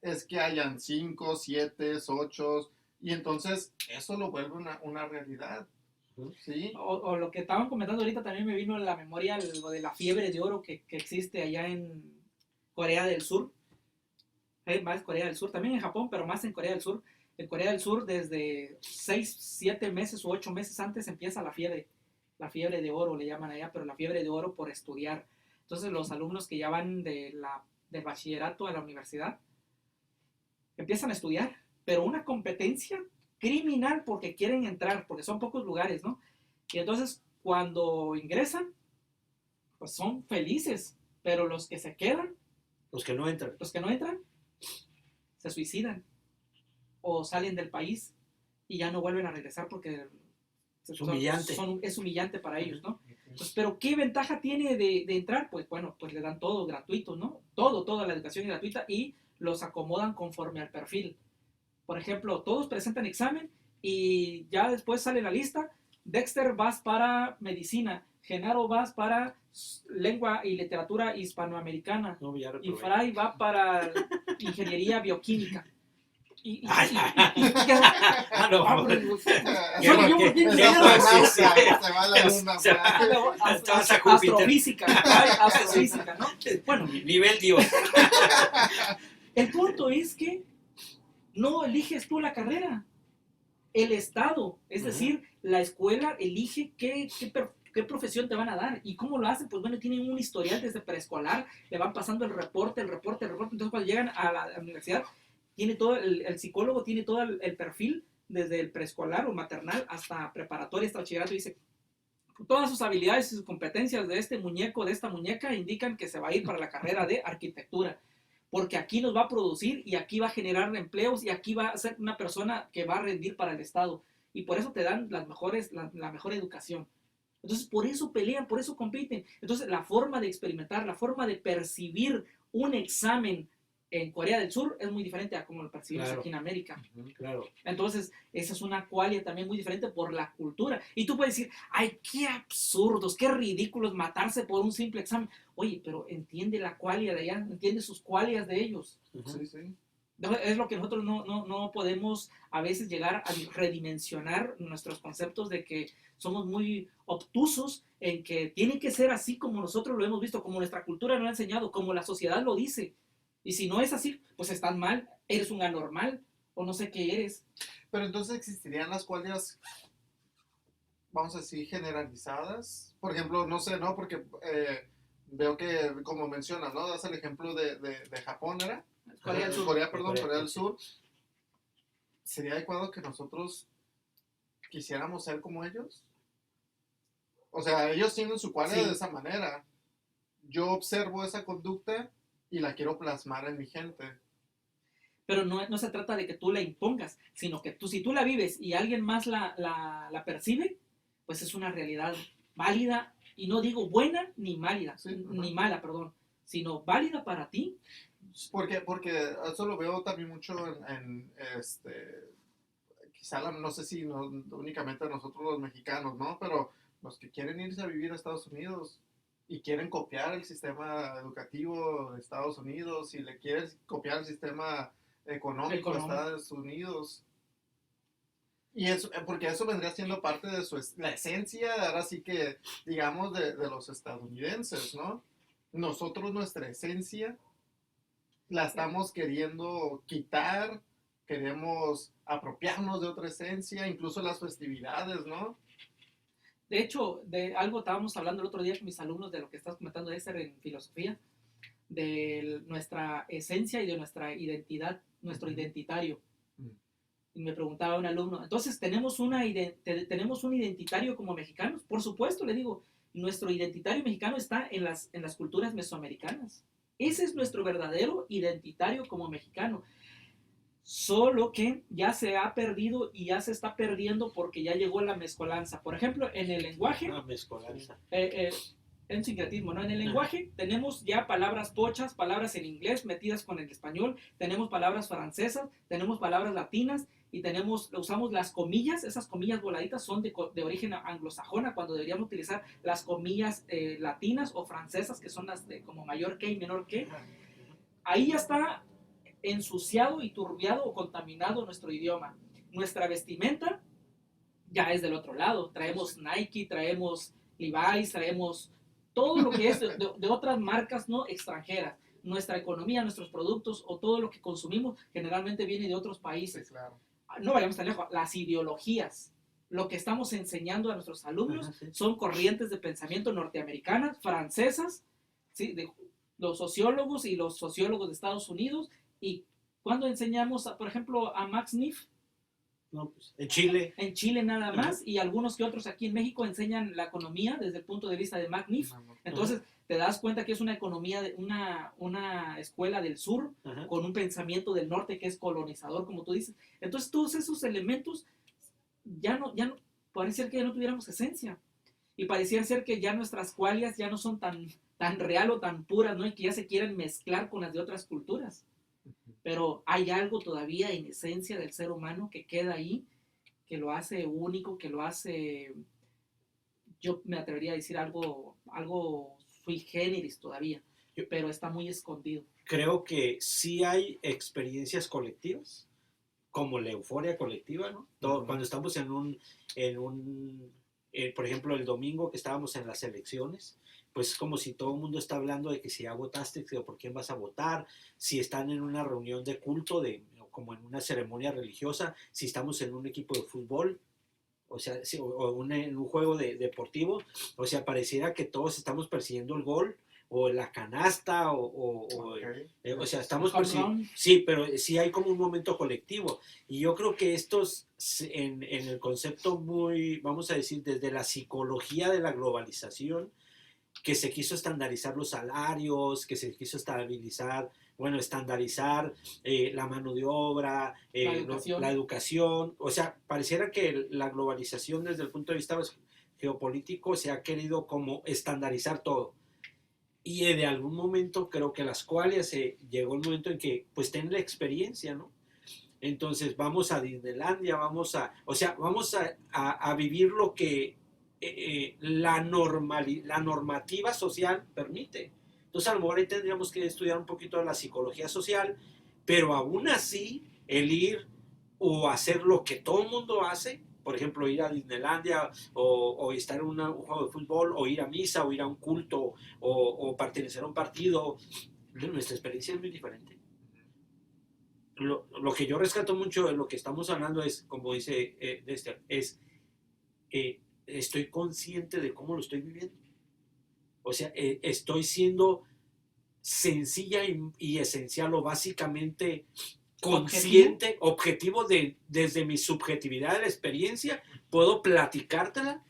es que hayan 5, 7, 8, y entonces eso lo vuelve una realidad. ¿Sí? O lo que estaban comentando ahorita también me vino en la memoria lo de la fiebre de oro que existe allá en Corea del Sur. Más Corea del Sur, también en Japón, pero más en Corea del Sur. En Corea del Sur desde 6, 7 meses o 8 meses antes empieza la fiebre de oro le llaman allá, pero la fiebre de oro por estudiar. Entonces los alumnos que ya van del bachillerato a la universidad empiezan a estudiar, pero una competencia criminal porque quieren entrar, porque son pocos lugares, ¿no? Y entonces cuando ingresan, pues son felices, pero los que se quedan, los que no entran. se suicidan o salen del país y ya no vuelven a regresar porque es humillante. Es humillante para ellos, ¿no? Pues, pero ¿qué ventaja tiene de entrar? Pues bueno, pues le dan todo gratuito, ¿no? Toda la educación es gratuita y los acomodan conforme al perfil. Por ejemplo, todos presentan examen y ya después sale la lista. Dexter, vas para medicina. Genaro vas para lengua y literatura hispanoamericana. No, ya Y reprobé. Fray va para ingeniería bioquímica. Ay, Ah, no, hombre, ¿Qué- soy yo, qué- ¿por qué qué ingeniero? más? Sí, sí. Se va a la luna, Se va. Fray. Te vas a Júpiter. Astrofísica, Fray, astrofísica, ¿no? Bueno, Nivel Dios. el punto es que no eliges tú la carrera. El Estado, es decir, la escuela elige qué profesión te van a dar. ¿Y cómo lo hacen? Pues bueno, tienen un historial desde preescolar, le van pasando el reporte. Entonces cuando llegan a la universidad, tiene todo el psicólogo tiene todo el perfil, desde el preescolar o maternal hasta preparatoria, hasta bachillerato, y dice, todas sus habilidades y sus competencias de este muñeco, de esta muñeca, indican que se va a ir para la carrera de arquitectura, porque aquí nos va a producir y aquí va a generar empleos y aquí va a ser una persona que va a rendir para el Estado. Y por eso te dan la mejor educación. Entonces, por eso pelean, por eso compiten. Entonces, la forma de experimentar, la forma de percibir un examen en Corea del Sur es muy diferente a como lo percibimos Claro. aquí en América. Claro. Entonces, esa es una cualidad también muy diferente por la cultura. Y tú puedes decir, ay, qué absurdos, qué ridículos matarse por un simple examen. Oye, pero entiende la cualidad de allá, entiende sus cualidades de ellos. Sí, sí. Es lo que nosotros no podemos a veces llegar a redimensionar nuestros conceptos de que somos muy obtusos en que tiene que ser así como nosotros lo hemos visto, como nuestra cultura nos ha enseñado, como la sociedad lo dice. Y si no es así, pues estás mal, eres un anormal o no sé qué eres. Pero entonces existirían las cualidades, vamos a decir, generalizadas. Por ejemplo, no sé, ¿no? Porque veo que, como mencionas, ¿no? Das el ejemplo de Japón, ¿era? Corea del Sur. Corea del Sur. ¿Sería adecuado que nosotros quisiéramos ser como ellos? O sea, ellos tienen su cualidad Sí. de esa manera. Yo observo esa conducta y la quiero plasmar en mi gente. Pero no se trata de que tú la impongas, sino que si tú la vives y alguien más la percibe, pues es una realidad válida, y no digo buena ni mala, Sí, ni mala, perdón, sino válida para ti. Porque eso lo veo también mucho quizá, no sé si únicamente nosotros los mexicanos, ¿no? Pero los que quieren irse a vivir a Estados Unidos y quieren copiar el sistema educativo de Estados Unidos y le quieren copiar el sistema económico de Estados Unidos. Y eso, porque eso vendría siendo parte de la esencia, ahora sí que, digamos, de los estadounidenses, ¿no? Nosotros, nuestra esencia, la estamos queriendo quitar, queremos apropiarnos de otra esencia, incluso las festividades, ¿no? De hecho, de algo estábamos hablando el otro día con mis alumnos de lo que estás comentando, Esther, en filosofía, de nuestra esencia y de nuestra identidad, nuestro identitario. Y me preguntaba un alumno, entonces, ¿tenemos un identitario como mexicanos? Por supuesto, le digo, nuestro identitario mexicano está en las culturas mesoamericanas. Ese es nuestro verdadero identitario como mexicano. Solo que ya se ha perdido y ya se está perdiendo porque ya llegó la mezcolanza. Por ejemplo, en el lenguaje, Mezcolanza. en sincretismo, ¿no? En el lenguaje tenemos ya palabras pochas, palabras en inglés metidas con el español, tenemos palabras francesas, tenemos palabras latinas y usamos las comillas. Esas comillas voladitas son de origen anglosajona, cuando deberíamos utilizar las comillas latinas o francesas, que son las de como mayor que y menor que. Ahí ya está ensuciado y turbiado o contaminado nuestro idioma. Nuestra vestimenta ya es del otro lado. Traemos Nike, traemos Levi's, traemos todo lo que es de otras marcas no extranjeras. Nuestra economía, nuestros productos o todo lo que consumimos generalmente viene de otros países. Sí, claro. No vayamos tan lejos. Las ideologías, lo que estamos enseñando a nuestros alumnos, son corrientes de pensamiento norteamericanas, francesas, ¿sí? De los sociólogos y los sociólogos de Estados Unidos. Y cuando enseñamos, por ejemplo, a Max Neff, no, pues, en Chile. En Chile nada más, y algunos que otros aquí en México enseñan la economía desde el punto de vista de Max Neff. Entonces, te das cuenta que es una economía, una escuela del sur, con un pensamiento del norte que es colonizador, como tú dices. Entonces, todos esos elementos ya no pareciera que ya no tuviéramos esencia. Y pareciera ser que ya nuestras cualidades ya no son tan real o tan puras, ¿no? Y que ya se quieren mezclar con las de otras culturas. Pero hay algo todavía en esencia del ser humano que queda ahí, que lo hace único, que lo hace yo me atrevería a decir algo sui generis todavía, pero está muy escondido. Creo que sí hay experiencias colectivas, como la euforia colectiva, ¿no? Todo, cuando estamos por ejemplo, el domingo que estábamos en las elecciones, pues como si todo el mundo está hablando de que si ya votaste, que por quién vas a votar, si están en una reunión de culto, como en una ceremonia religiosa, si estamos en un equipo de fútbol, o sea, en un juego deportivo, o sea, pareciera que todos estamos persiguiendo el gol o la canasta Okay. o sea, estamos Home persiguiendo, run. sí, pero sí hay como un momento colectivo y yo creo que estos en el concepto muy, vamos a decir, desde la psicología de la globalización, que se quiso estandarizar los salarios, que se quiso estabilizar, bueno, estandarizar la mano de obra, la educación, o sea, pareciera que la globalización desde el punto de vista geopolítico se ha querido como estandarizar todo. Y de algún momento creo que las cuales llegó el momento en que pues tienen la experiencia, ¿no? Entonces vamos a Disneylandia, o sea, vamos a vivir lo que la normativa social permite. Entonces a lo mejor ahí tendríamos que estudiar un poquito de la psicología social, pero aún así el ir o hacer lo que todo el mundo hace, por ejemplo, ir a Disneylandia o estar en un juego de fútbol o ir a misa o ir a un culto o pertenecer a un partido, nuestra experiencia es muy diferente. Lo que yo rescato mucho de lo que estamos hablando es, como dice Dexter, estoy consciente de cómo lo estoy viviendo. O sea, estoy siendo sencilla y esencial o básicamente consciente, objetivo desde mi subjetividad de la experiencia, puedo platicártela,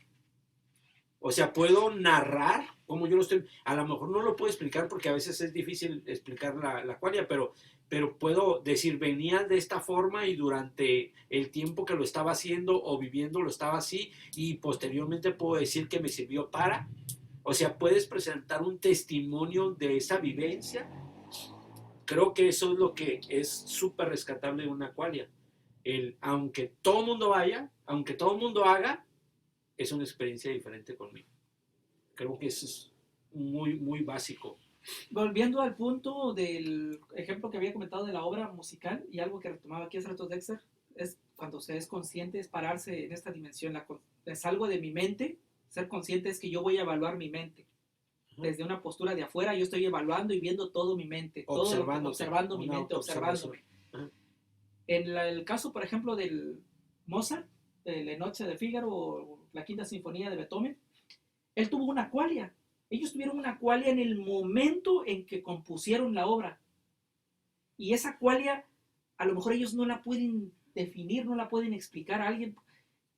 o sea, puedo narrar como yo lo estoy, a lo mejor no lo puedo explicar porque a veces es difícil explicar la qualia, pero puedo decir, venía de esta forma y durante el tiempo que lo estaba haciendo o viviendo lo estaba así y posteriormente puedo decir que me sirvió para, o sea, puedes presentar un testimonio de esa vivencia. Creo que eso es lo que es súper rescatable de una qualia. Aunque todo el mundo vaya, aunque todo el mundo haga, es una experiencia diferente conmigo. Creo que eso es muy, muy básico. Volviendo al punto del ejemplo que había comentado de la obra musical y algo que retomaba aquí hace rato Dexter, es cuando se es consciente, es pararse en esta dimensión, es algo de mi mente, ser consciente es que yo voy a evaluar mi mente. Desde una postura de afuera, yo estoy evaluando y viendo todo mi mente, observando mi mente, observándome. En el caso, por ejemplo, del Mozart, de La Noche de Fígaro o la Quinta Sinfonía de Beethoven, él tuvo una qualia. Ellos tuvieron una qualia en el momento en que compusieron la obra. Y esa qualia, a lo mejor ellos no la pueden definir, no la pueden explicar a alguien,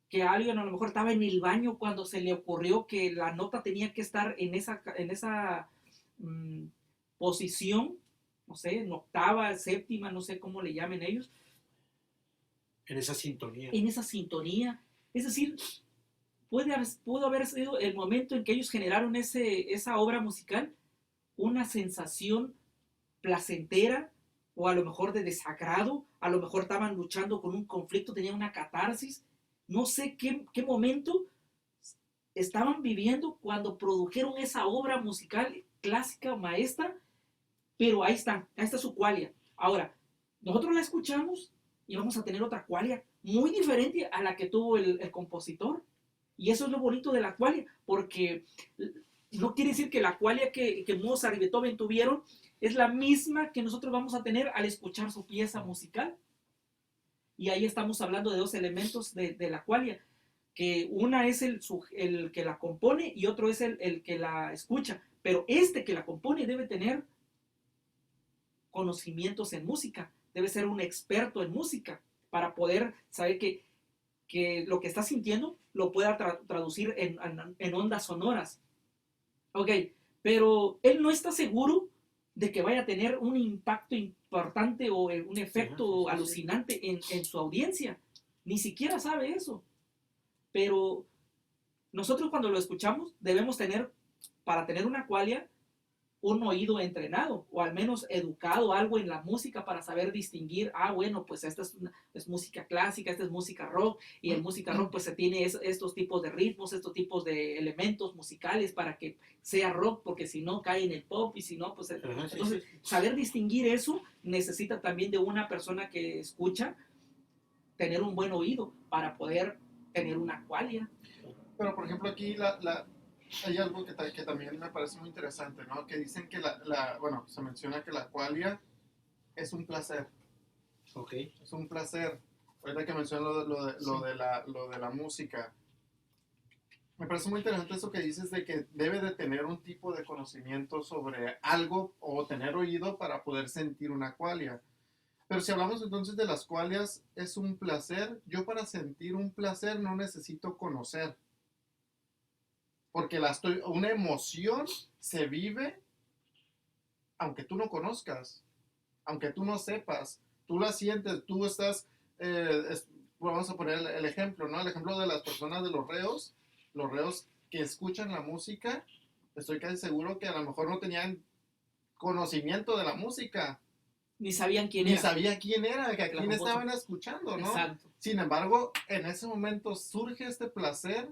que alguien a lo mejor estaba en el baño cuando se le ocurrió que la nota tenía que estar en esa posición, no sé, en octava, séptima, no sé cómo le llamen ellos. En esa sintonía. En esa sintonía. Es decir, pudo haber sido el momento en que ellos generaron esa obra musical, una sensación placentera o a lo mejor de desagrado, a lo mejor estaban luchando con un conflicto, tenían una catarsis, no sé qué momento estaban viviendo cuando produjeron esa obra musical clásica, maestra, pero ahí está su qualia. Ahora, nosotros la escuchamos y vamos a tener otra qualia muy diferente a la que tuvo el compositor. Y eso es lo bonito de la qualia, porque no quiere decir que la qualia que Mozart y Beethoven tuvieron es la misma que nosotros vamos a tener al escuchar su pieza musical. Y ahí estamos hablando de dos elementos de la qualia, que una es el que la compone y otro es el que la escucha. Pero este que la compone debe tener conocimientos en música, debe ser un experto en música para poder saber que lo que está sintiendo lo pueda traducir en ondas sonoras. Ok, pero él no está seguro de que vaya a tener un impacto importante o un efecto alucinante en su audiencia. Ni siquiera sabe eso. Pero nosotros cuando lo escuchamos debemos tener, para tener una qualia, un oído entrenado o al menos educado algo en la música para saber distinguir, bueno, pues esta es música clásica, esta es música rock, y en música rock pues se tiene estos tipos de ritmos, estos tipos de elementos musicales para que sea rock, porque si no cae en el pop, y si no, pues entonces saber distinguir eso necesita también de una persona que escucha tener un buen oído para poder tener una qualia. Pero por ejemplo aquí hay algo que también me parece muy interesante, ¿no? Que dicen que bueno, se menciona que la qualia es un placer. Ok. Es un placer. Ahorita que mencionan lo de la música. Me parece muy interesante eso que dices de que debe de tener un tipo de conocimiento sobre algo o tener oído para poder sentir una qualia. Pero si hablamos entonces de las qualias, es un placer. Yo para sentir un placer no necesito conocer. Porque una emoción se vive aunque tú no conozcas, aunque tú no sepas, tú la sientes, tú estás, vamos a poner el ejemplo, ¿no? El ejemplo de las personas de los reos que escuchan la música, estoy casi seguro que a lo mejor no tenían conocimiento de la música. Ni sabían quién Ni era. sabía quién era, a quién estaban escuchando, ¿no? Exacto. Sin embargo, en ese momento surge este placer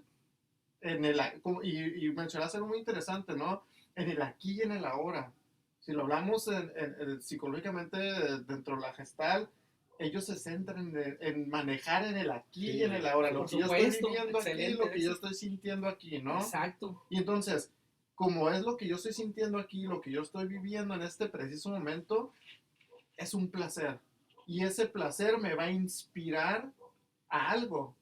y mencionaste algo muy interesante, ¿no? En el aquí y en el ahora. Si lo hablamos psicológicamente dentro de la Gestalt, ellos se centran en manejar en el aquí y en el ahora. Lo que yo estoy viviendo aquí, lo que yo estoy sintiendo aquí, ¿no? Exacto. Y entonces, como es lo que yo estoy sintiendo aquí, lo que yo estoy viviendo en este preciso momento, es un placer. Y ese placer me va a inspirar a algo.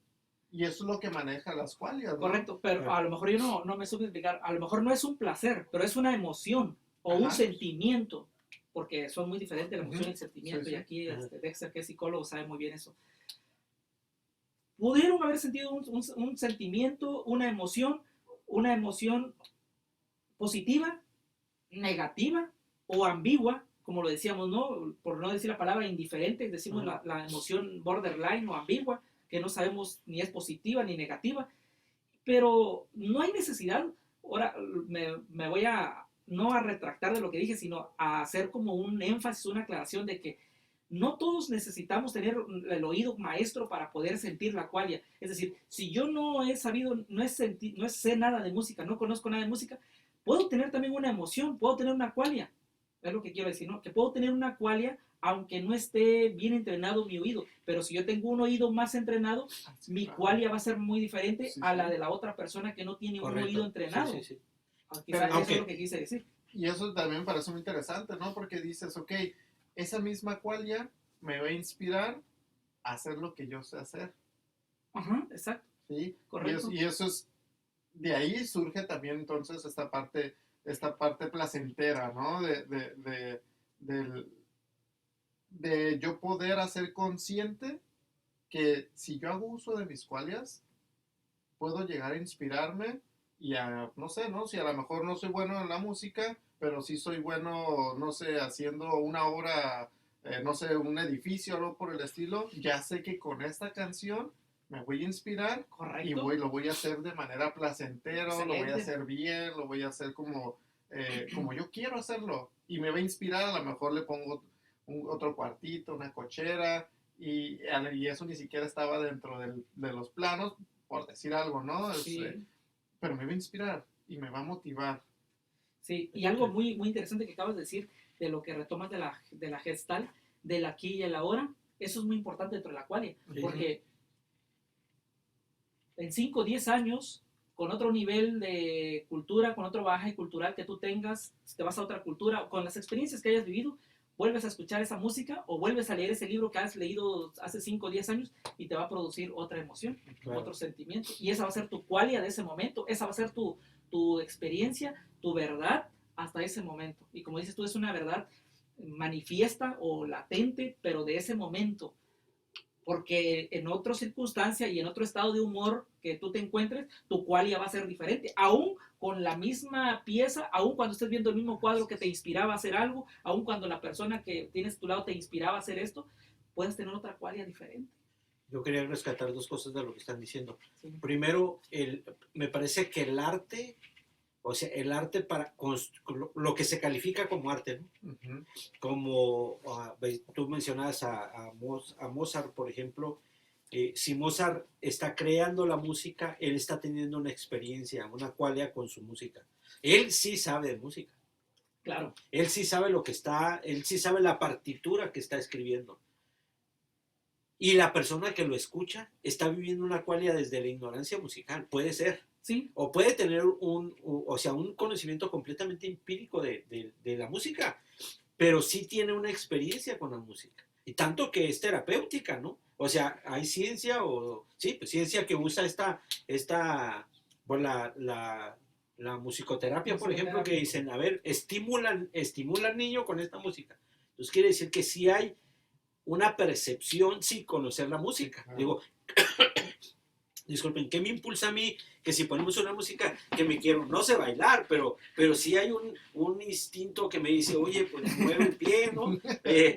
Y eso es lo que maneja las qualias, ¿no? Correcto, pero a lo mejor yo no me supe explicar. A lo mejor no es un placer, pero es una emoción o un sentimiento, porque son muy diferentes la emoción y el sentimiento. Sí, sí. Y aquí Dexter, que es psicólogo, sabe muy bien eso. Pudieron haber sentido un sentimiento, una emoción positiva, negativa o ambigua, como lo decíamos, ¿no? Por no decir la palabra indiferente, decimos la emoción borderline o ambigua, que no sabemos ni es positiva ni negativa, pero no hay necesidad. Ahora me voy no a retractar de lo que dije, sino a hacer como un énfasis, una aclaración de que no todos necesitamos tener el oído maestro para poder sentir la qualia. Es decir, si yo no he sabido, no sé nada de música, no conozco nada de música, puedo tener también una emoción, puedo tener una qualia. Es lo que quiero decir, ¿no? Que puedo tener una qualia aunque no esté bien entrenado mi oído, pero si yo tengo un oído más entrenado, mi qualia va a ser muy diferente a la de la otra persona que no tiene un oído entrenado. Quizás eso es lo que quise decir. Y eso también me parece muy interesante, ¿no? Porque dices, ok, esa misma qualia me va a inspirar a hacer lo que yo sé hacer. Ajá, exacto. ¿Sí? Correcto. Y eso es, de ahí surge también entonces esta parte placentera, ¿no? De yo poder hacer consciente que si yo hago uso de mis qualias, puedo llegar a inspirarme y no sé, ¿no? Si a lo mejor no soy bueno en la música, pero sí soy bueno, no sé, haciendo una obra, no sé, un edificio o algo por el estilo, ya sé que con esta canción me voy a inspirar. Correcto. Y lo voy a hacer de manera placentera, lo voy a hacer bien, lo voy a hacer como yo quiero hacerlo. Y me va a inspirar, a lo mejor le pongo otro cuartito, una cochera, y eso ni siquiera estaba dentro de los planos, por decir algo, ¿no? Sí. Pero me va a inspirar y me va a motivar. Sí, y algo muy, muy interesante que acabas de decir de lo que retomas de la Gestalt, del aquí y el ahora, eso es muy importante dentro de la qualia, porque en 5 o 10 años, con otro nivel de cultura, con otro bagaje cultural que tú tengas, si te vas a otra cultura, con las experiencias que hayas vivido, vuelves a escuchar esa música o vuelves a leer ese libro que has leído hace 5 o 10 años y te va a producir otra emoción, otro sentimiento. Y esa va a ser tu qualia de ese momento, esa va a ser tu experiencia, tu verdad hasta ese momento. Y como dices tú, es una verdad manifiesta o latente, pero de ese momento. Porque en otra circunstancia y en otro estado de humor que tú te encuentres, tu qualia va a ser diferente. Aún con la misma pieza, aún cuando estés viendo el mismo cuadro que te inspiraba a hacer algo, aún cuando la persona que tienes a tu lado te inspiraba a hacer esto, puedes tener otra qualia diferente. Yo quería rescatar 2 cosas de lo que están diciendo. Sí. Primero, me parece que el arte O sea, el arte lo que se califica como arte, ¿no? Ujú. Como tú mencionabas a Mozart, por ejemplo, si Mozart está creando la música, él está teniendo una experiencia, una qualia con su música. Él sí sabe de música. Claro. Él sí sabe él sí sabe la partitura que está escribiendo. Y la persona que lo escucha está viviendo una qualia desde la ignorancia musical, puede ser. Sí. O puede tener un conocimiento completamente empírico de la música, pero sí tiene una experiencia con la música. Y tanto que es terapéutica, ¿no? O sea, hay ciencia, pues ciencia que usa pues la musicoterapia, por ejemplo, que dicen, a ver, estimula al niño con esta música. Entonces quiere decir que sí hay una percepción sin conocer la música. Digo, disculpen, ¿qué me impulsa a mí? Que si ponemos una música que me quiero, no sé bailar, pero sí hay un instinto que me dice, oye, pues mueve el pie, ¿no?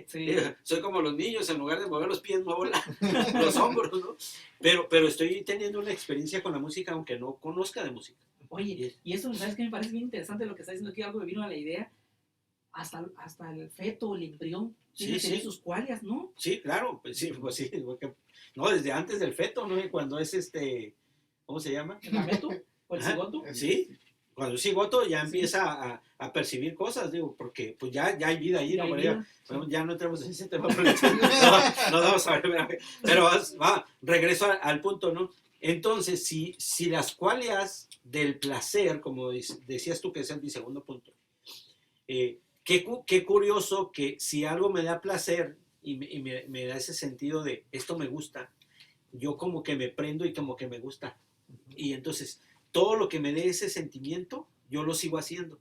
Sí. Soy como los niños, en lugar de mover los pies, muevo los hombros, ¿no? Pero estoy teniendo una experiencia con la música, aunque no conozca de música. Oye, y eso, ¿sabes qué? Me parece bien interesante lo que está diciendo aquí, algo me vino a la idea. Hasta el feto, el embrión, tiene Sí, que tener sí. sus cualias, ¿no? Sí, claro, pues sí, porque, no, desde antes del feto, ¿no? Cuando es ¿cómo se llama? ¿El gameto o el Ajá. cigoto? Sí, cuando es cigoto ya Sí. empieza a percibir cosas, digo, porque pues ya hay vida ahí, Ya ¿no? hay Pero vida, bueno, sí. ya no entramos en ese tema, pero no vamos a ver, pero regreso al punto, ¿no? Entonces, si las cualidades del placer, como decías tú que es mi segundo punto, qué curioso que si algo me da placer me da ese sentido de esto me gusta, yo como que me prendo y como que me gusta. Y entonces todo lo que me dé ese sentimiento, yo lo sigo haciendo.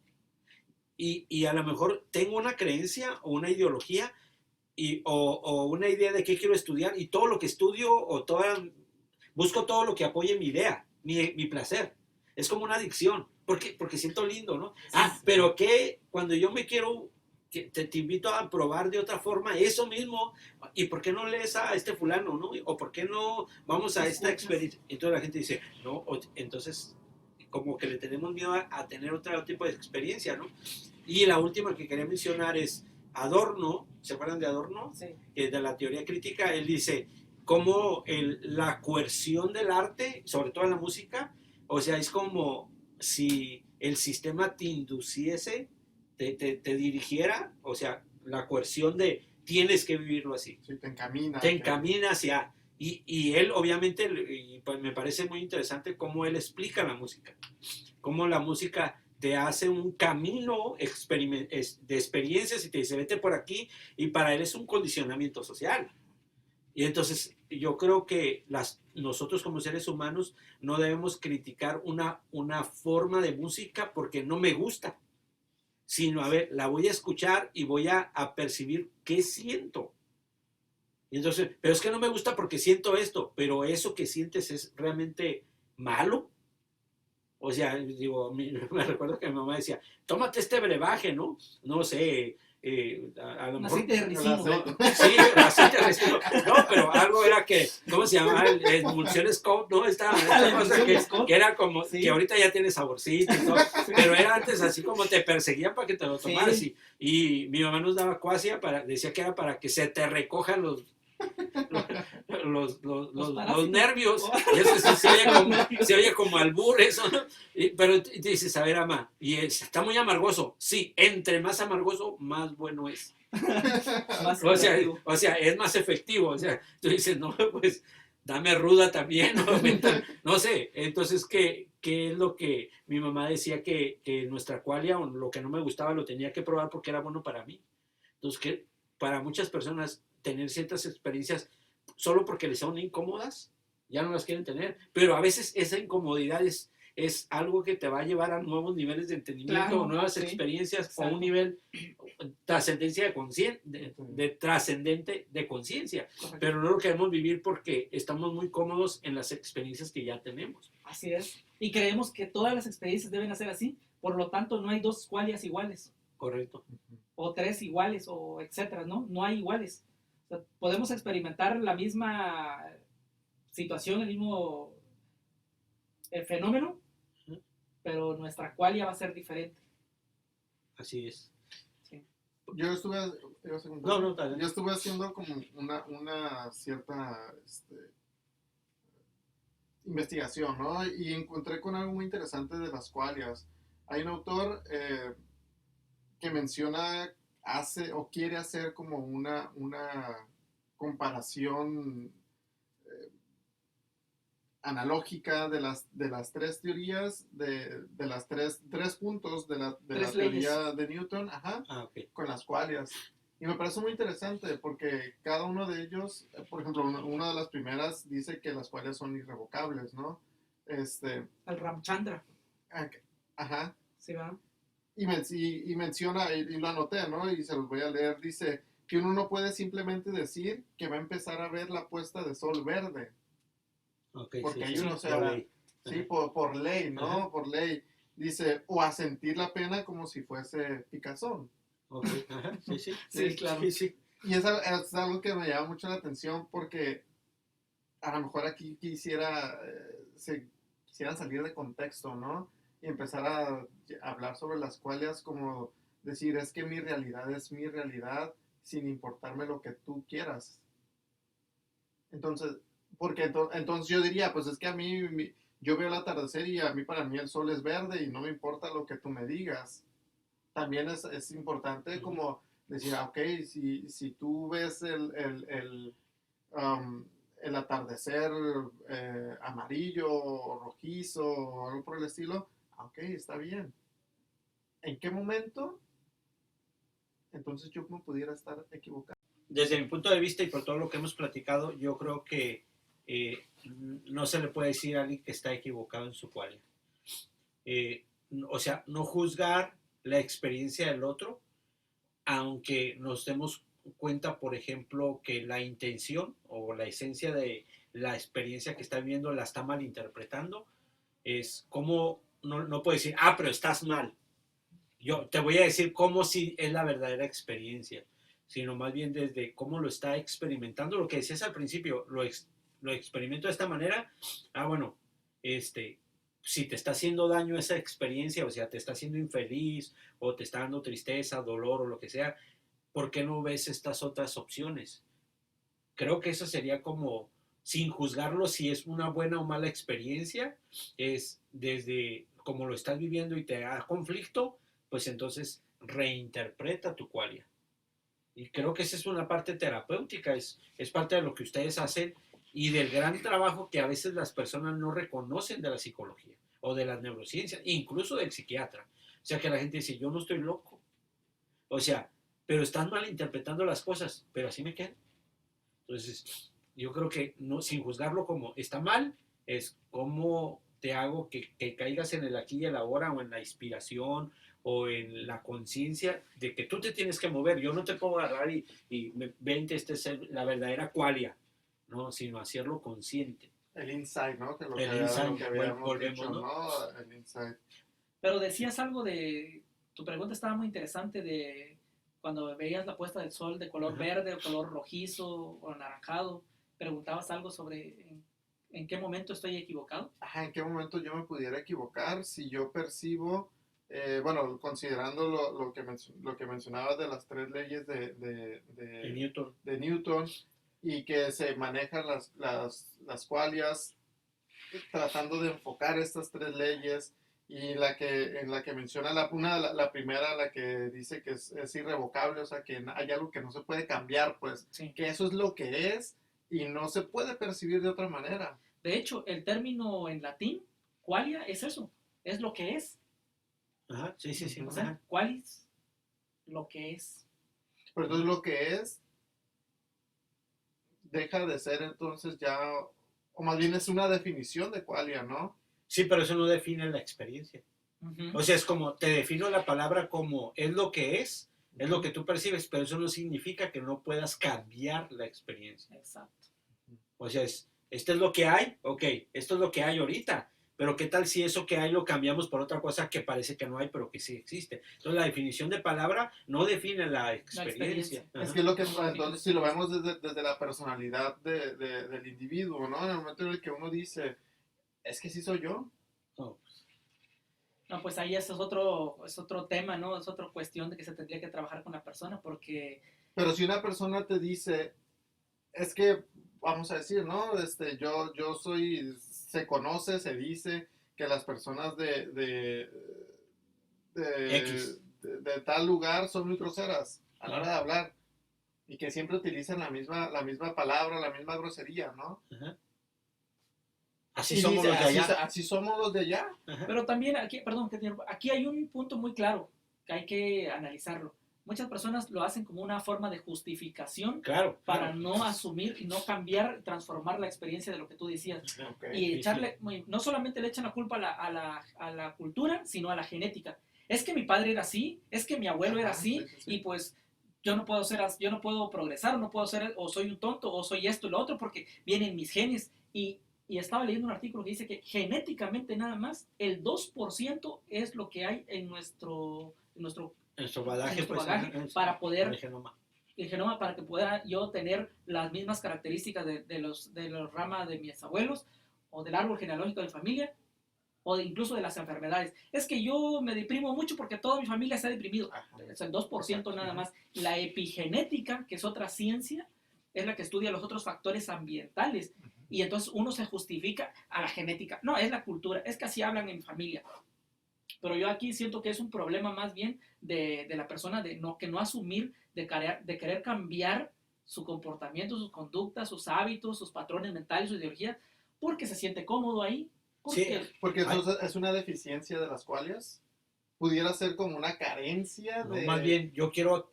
Y a lo mejor tengo una creencia o una ideología o una idea de qué quiero estudiar y todo lo que estudio busco todo lo que apoye mi idea, mi placer. Es como una adicción, porque siento lindo, ¿no? Pero que cuando yo me quiero, que te invito a probar de otra forma eso mismo, ¿y por qué no lees a este fulano, no? ¿O por qué no vamos a esta experiencia? Entonces la gente dice, no, entonces como que le tenemos miedo a tener otro tipo de experiencia, ¿no? Y la última que quería mencionar es Adorno, ¿se acuerdan de Adorno? Sí. De la teoría crítica, él dice cómo la coerción del arte, sobre todo en la música, o sea, es como si el sistema te induciese, te dirigiera, o sea, la coerción de tienes que vivirlo así. Sí, te encamina. Te encamina hacia... Y él, obviamente, pues me parece muy interesante cómo él explica la música. Cómo la música te hace un camino de experiencias y te dice, vete por aquí, y para él es un condicionamiento social. Y entonces yo creo que nosotros como seres humanos no debemos criticar una forma de música porque no me gusta, sino, a ver, la voy a escuchar y voy a percibir qué siento. Y entonces, pero es que no me gusta porque siento esto, pero eso que sientes es realmente malo. O sea, digo, me recuerdo que mi mamá decía, tómate este brebaje, ¿no? No sé, a lo mejor... Aceite de ricino. Sí, aceite de ricino. No, pero algo era que, ¿cómo se llama? Emulsión Scott, ¿no? Esta cosa que era como, sí, que ahorita ya tiene saborcito y todo, sí, pero era antes así como te perseguían para que te lo tomaras. Sí. Y mi mamá nos daba cuasia, decía que era para que se te recojan los nervios. Y eso sí se oye como albur, eso, ¿no? Pero te dices, a ver, ama, y está muy amargoso. Sí, entre más amargoso, más bueno es. O sea, es más efectivo. O sea, tú dices, no, pues dame ruda también, no sé. Entonces, ¿qué es lo que mi mamá decía que nuestra qualia o lo que no me gustaba lo tenía que probar porque era bueno para mí? Entonces, que para muchas personas tener ciertas experiencias solo porque les son incómodas, ya no las quieren tener, pero a veces esa incomodidad es algo que te va a llevar a nuevos niveles de entendimiento, claro, nuevas experiencias, exacto, o un nivel trascendencia de trascendente de conciencia, pero no lo queremos vivir porque estamos muy cómodos en las experiencias que ya tenemos. Así es, y creemos que todas las experiencias deben ser así, por lo tanto no hay dos qualias iguales. Correcto. O tres iguales, o etcétera, ¿no? No hay iguales. O sea, podemos experimentar la misma situación, el mismo fenómeno, pero nuestra qualia va a ser diferente. Así es. Sí. Yo estuve, No, tal vez. yo estuve haciendo como una cierta investigación, ¿no? Y encontré con algo muy interesante de las qualias. Hay un autor que menciona, hace o quiere hacer como una comparación analógica de las tres teorías, de las tres puntos de la Tres teoría de Newton, ajá, Ok. con las qualias. Y me parece muy interesante porque cada uno de ellos, por ejemplo, una de las primeras dice que las qualias son irrevocables, ¿no? Al Ramchandra, Ajá. ¿sí va? Y menciona, y lo anoté, ¿no? Y se los voy a leer, dice que uno no puede simplemente decir que va a empezar a ver la puesta de sol verde, Okay, porque sí, hay sí, uno, o sí, sea, por ley. sí, Ajá. por ley, ¿no? Ajá. Por ley. Dice, o a sentir la pena como si fuese picazón. Ok, ajá, sí, sí. Sí, claro. Sí, sí. Y es algo que me llama mucho la atención porque a lo mejor aquí quisieran salir de contexto, ¿no? Y empezar a hablar sobre las cuales como decir, es que mi realidad es mi realidad sin importarme lo que tú quieras. Entonces, porque entonces yo diría, pues es que a mí, yo veo el atardecer y para mí el sol es verde y no me importa lo que tú me digas. También es importante como decir, ok, si tú ves um, el atardecer amarillo o rojizo o algo por el estilo, ok, está bien. ¿En qué momento? Entonces yo me pudiera estar equivocado. Desde mi punto de vista y por todo lo que hemos platicado, yo creo que no se le puede decir a alguien que está equivocado en su cual. O sea, no juzgar la experiencia del otro, aunque nos demos cuenta, por ejemplo, que la intención o la esencia de la experiencia que está viviendo la está malinterpretando, es como no puede decir, pero estás mal. Yo te voy a decir cómo si es la verdadera experiencia, sino más bien desde cómo lo está experimentando. Lo que decías al principio, lo experimento de esta manera. Bueno, si te está haciendo daño esa experiencia, o sea, te está haciendo infeliz, o te está dando tristeza, dolor, o lo que sea, ¿por qué no ves estas otras opciones? Creo que eso sería como, sin juzgarlo si es una buena o mala experiencia, es desde como lo estás viviendo y te da conflicto, pues entonces reinterpreta tu qualia. Y creo que esa es una parte terapéutica, es parte de lo que ustedes hacen y del gran trabajo que a veces las personas no reconocen de la psicología o de las neurociencias, incluso del psiquiatra. O sea, que la gente dice, yo no estoy loco. O sea, pero están malinterpretando las cosas, pero así me quedo. Entonces, yo creo que no, sin juzgarlo como está mal, es cómo te hago que caigas en el aquí y el ahora o en la inspiración o en la conciencia de que tú te tienes que mover. Yo no te puedo agarrar y vente, la verdadera qualia, ¿no? Sino hacerlo consciente. El insight, ¿no? Que El lo insight, que habíamos volvemos, dicho, ¿no? ¿no? El insight. Pero decías algo de, tu pregunta estaba muy interesante de cuando veías la puesta del sol de color Ajá. verde o color rojizo o anaranjado, preguntabas algo sobre en qué momento estoy equivocado. Ajá, ¿en qué momento yo me pudiera equivocar si yo percibo, bueno, considerando lo que mencionabas de las tres leyes El Newton. de Newton y que se manejan las qualias tratando de enfocar estas tres leyes y en la que menciona la primera, la que dice que es irrevocable, o sea, que hay algo que no se puede cambiar, pues, Sí. que eso es lo que es y no se puede percibir de otra manera. De hecho, el término en latín, qualia, es eso, es lo que es. Ajá, sí, sí, sí. O sea, Ajá. qualis, lo que es. Pero entonces lo que es deja de ser entonces ya, o más bien es una definición de qualia, ¿no? Sí, pero eso no define la experiencia. Uh-huh. O sea, es como, te defino la palabra como es lo que es lo que tú percibes, pero eso no significa que no puedas cambiar la experiencia. Exacto. O sea, esto es lo que hay, ok, esto es lo que hay ahorita, pero ¿qué tal si eso que hay lo cambiamos por otra cosa que parece que no hay, pero que sí existe? Entonces, la definición de palabra no define la experiencia. Es que es lo que, entonces, si lo vemos desde la personalidad del individuo, ¿no? En el momento en el que uno dice, es que sí soy yo. Oh. No, pues ahí es otro tema, ¿no? Es otra cuestión de que se tendría que trabajar con la persona porque... Pero si una persona te dice, es que, vamos a decir, ¿no? Yo soy, se conoce, se dice que las personas X. de tal lugar son muy groseras a la hora de hablar y que siempre utilizan la misma palabra, la misma grosería, ¿no? Ajá. Así Y somos dice, los de allá. así somos los de allá. Ajá. Pero también aquí, perdón, aquí hay un punto muy claro que hay que analizarlo. Muchas personas lo hacen como una forma de justificación Claro, para claro. no asumir y no cambiar, transformar la experiencia de lo que tú decías. Okay. Y echarle, no solamente le echan la culpa a la cultura, sino a la genética. Es que mi padre era así, es que mi abuelo era así, Sí, sí, sí. y pues yo no puedo yo no puedo progresar, no puedo ser, o soy un tonto, o soy esto y lo otro, porque vienen mis genes. Y estaba leyendo un artículo que dice que genéticamente nada más el 2% es lo que hay en nuestro Bagaje, pues, para poder el genoma. el genoma para que pueda yo tener las mismas características de los ramas de mis abuelos o del árbol genealógico de mi familia o incluso de las enfermedades. Es que yo me deprimo mucho porque toda mi familia se ha deprimido. Es el 2% nada más. La epigenética, que es otra ciencia, es la que estudia los otros factores ambientales. Y entonces uno se justifica a la genética. No, es la cultura. Es que así hablan en mi familia. Pero yo aquí siento que es un problema más bien de la persona que no asumir, de querer cambiar su comportamiento, sus conductas, sus hábitos, sus patrones mentales, su ideología, porque se siente cómodo ahí. Sí, porque entonces es una deficiencia de las cuales pudiera ser como una carencia no, de... más bien,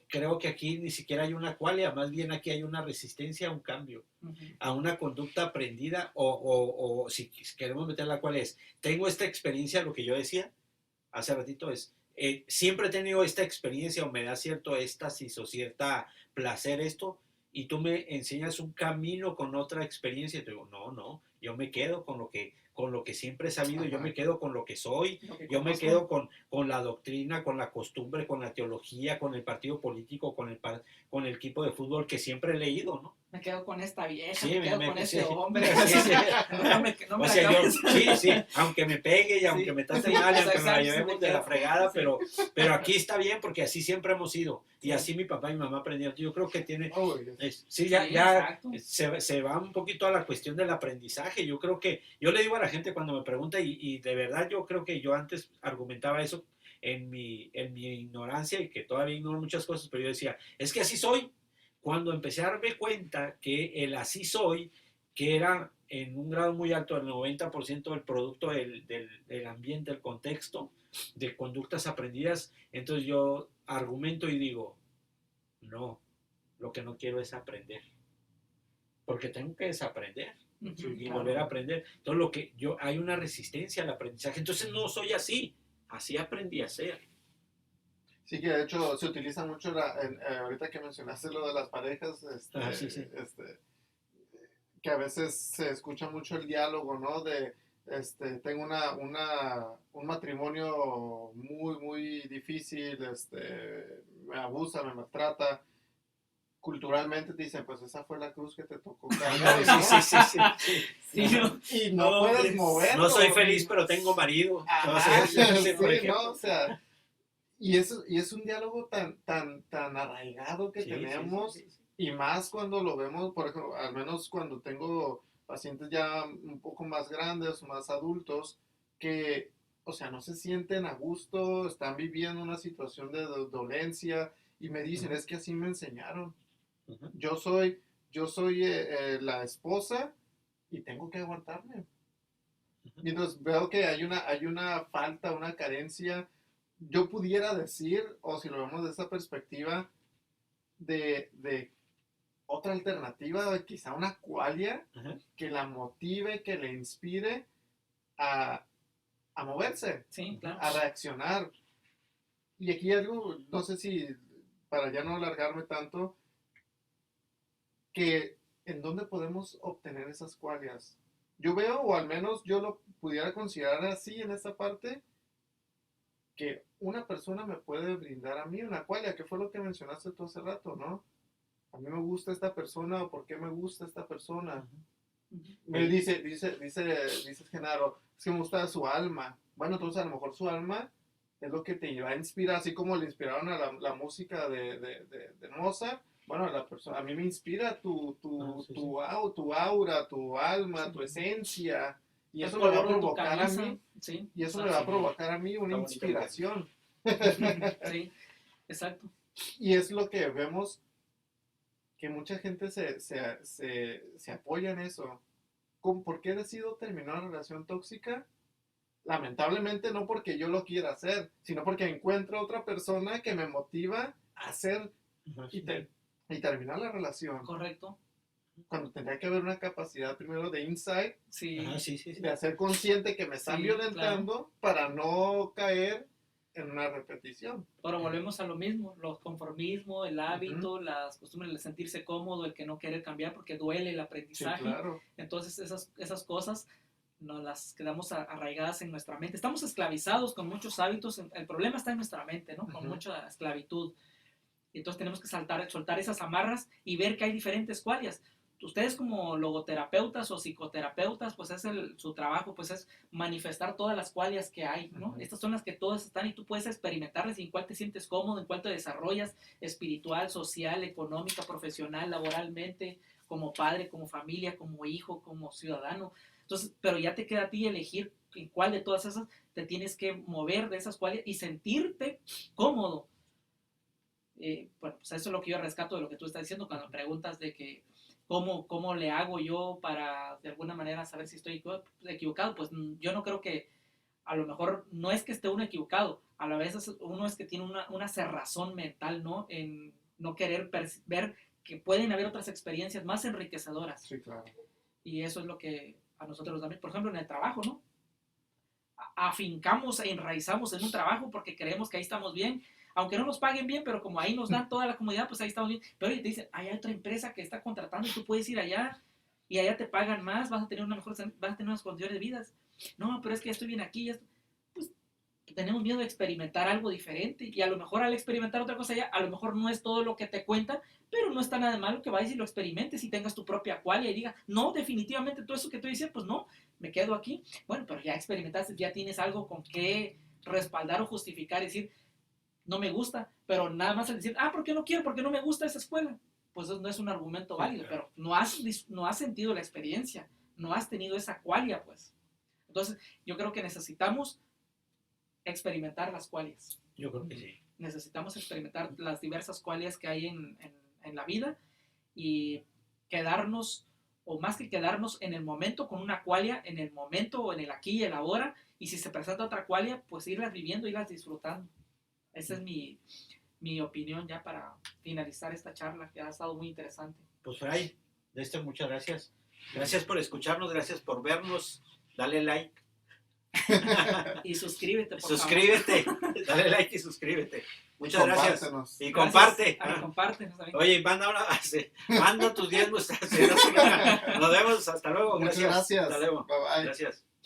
creo que aquí ni siquiera hay una cualia, más bien aquí hay una resistencia a un cambio, a una conducta aprendida, o si queremos meter la cual es, tengo esta experiencia, lo que yo decía hace ratito es, siempre he tenido esta experiencia o me da cierto éxtasis o cierta placer esto, y tú me enseñas un camino con otra experiencia, y te digo, no, yo me quedo con lo que siempre he sabido, yo me quedo con lo que soy, yo me quedo con la doctrina, con la costumbre, con la teología, con el partido político, con el equipo de fútbol que siempre he leído, ¿no? Me quedo con esta vieja, Sí, me quedo con ese hombre. Sí, sí. No me O sea, la sí, aunque me pegue y aunque me trate mal y aunque me la llevemos de la fregada, pero aquí está bien porque así siempre hemos ido. Y así mi papá y mi mamá aprendieron. Yo creo que tiene... Sí, ya se va un poquito a la cuestión del aprendizaje. Yo creo que... Yo le digo a la gente cuando me pregunta, y de verdad yo creo que yo antes argumentaba eso en mi ignorancia y que todavía ignoro muchas cosas, pero yo decía, es que así soy. Cuando empecé a darme cuenta que el así soy, que era en un grado muy alto, el 90% del producto del ambiente, del contexto, de conductas aprendidas, entonces yo argumento y digo, no, lo que no quiero es aprender, porque tengo que desaprender y volver a aprender. Entonces hay una resistencia al aprendizaje, entonces no soy así aprendí a ser. Sí, que de hecho se utiliza mucho ahorita que mencionaste lo de las parejas, Sí. Que a veces se escucha mucho el diálogo, ¿no? Tengo un matrimonio muy, muy difícil, me abusa, me maltrata. Culturalmente te dicen, pues esa fue la cruz que te tocó cargar. Sí. Y no puedes moverlo. No soy feliz, pero tengo marido. O sea, y es un diálogo tan arraigado que tenemos, y más cuando lo vemos, por ejemplo, al menos cuando tengo pacientes ya un poco más grandes, más adultos, que, o sea, no se sienten a gusto, están viviendo una situación de dolencia, y me dicen, es que así me enseñaron. Yo soy la esposa y tengo que aguantarme. Y entonces veo que hay una falta, una carencia. Yo pudiera decir, o si lo vemos de esa perspectiva, de otra alternativa, quizá una qualia, que la motive, que le inspire a moverse, claro, a reaccionar. Y aquí algo, no sé si, para ya no alargarme tanto, que en dónde podemos obtener esas qualias. Yo veo, o al menos yo lo pudiera considerar así en esta parte, que una persona me puede brindar a mí una qualia, que fue lo que mencionaste tú hace rato, ¿no? A mí me gusta esta persona, o por qué me gusta esta persona. Me dice Genaro, es que me gusta su alma. Bueno, entonces a lo mejor su alma es lo que te va a inspirar, así como le inspiraron a la música de Mozart. Bueno, a mí me inspira tu aura, tu alma, Sí. tu esencia. Y El eso me va a color de tu provocar a camisa, mí, sí, y eso me exacto. va a provocar a mí una Está bonito, inspiración. Sí, exacto. Y es lo que vemos, que mucha gente se apoya en eso. ¿Por qué decido terminar una relación tóxica? Lamentablemente no porque yo lo quiera hacer, sino porque encuentro otra persona que me motiva a hacer y terminar la relación. Correcto. Cuando tendría que haber una capacidad primero de insight, Sí, Ajá, sí, sí, sí. de hacer consciente que me están Sí, violentando para no caer en una repetición. pero volvemos a lo mismo, los conformismo, el hábito, las costumbres, el sentirse cómodo, el que no querer cambiar porque duele el Sí, aprendizaje. claro. Entonces esas cosas nos las quedamos arraigadas en nuestra mente. Estamos esclavizados con muchos hábitos. El problema está en nuestra mente, ¿no? Con mucha esclavitud. Y entonces tenemos que soltar esas amarras y ver que hay diferentes cualias. Ustedes como logoterapeutas o psicoterapeutas, pues su trabajo pues es manifestar todas las cualias que hay, ¿no? Estas son las que todas están y tú puedes experimentarlas y en cuál te sientes cómodo, en cuál te desarrollas espiritual, social, económica, profesional, laboralmente, como padre, como familia, como hijo, como ciudadano. Entonces, pero ya te queda a ti elegir en cuál de todas esas te tienes que mover de esas cualias y sentirte cómodo. Bueno, pues eso es lo que yo rescato de lo que tú estás diciendo cuando preguntas de que cómo le hago yo para de alguna manera saber si estoy equivocado. Pues yo no creo que, a lo mejor no es que esté uno equivocado, a la vez uno es que tiene una cerrazón mental, ¿no? En no querer ver que pueden haber otras experiencias más enriquecedoras. Sí, claro. Y eso es lo que a nosotros también, por ejemplo, en el trabajo, ¿no? Afincamos e enraizamos en un trabajo porque creemos que ahí estamos bien, aunque no nos paguen bien, pero como ahí nos dan toda la comodidad, pues ahí estamos bien. Pero te dicen, hay otra empresa que está contratando y tú puedes ir allá y allá te pagan más, vas a tener vas a tener unas condiciones de vida. No, pero es que ya estoy bien aquí, pues tenemos miedo de experimentar algo diferente y a lo mejor al experimentar otra cosa allá, a lo mejor no es todo lo que te cuentan, pero no está nada de malo que vayas y lo experimentes y tengas tu propia cualia y digas, no, definitivamente todo eso que tú dices, pues no, me quedo aquí. Bueno, pero ya experimentaste, ya tienes algo con que respaldar o justificar y decir, no me gusta, pero nada más al decir, ¿por qué no quiero? Porque no me gusta esa escuela. Pues no es un argumento válido, pero no has sentido la experiencia, no has tenido esa cualia, pues. Entonces, yo creo que necesitamos experimentar las cualias. Yo creo que sí. Necesitamos experimentar las diversas cualias que hay en la vida y quedarnos, o más que quedarnos en el momento con una cualia, en el momento o en el aquí y el ahora, y si se presenta otra cualia, pues irlas viviendo, irlas disfrutando. Esa es mi opinión ya para finalizar esta charla, que ha estado muy interesante. Pues Fray, muchas gracias. Gracias por escucharnos, gracias por vernos. Dale like. Y suscríbete, por Suscríbete. favor. Dale like y suscríbete. Muchas gracias. Compártenos. Y comparte. Compártenos. Oye, manda tus diezmos. Nos vemos. Hasta luego. Muchas gracias. Hasta luego. Bye bye. Gracias.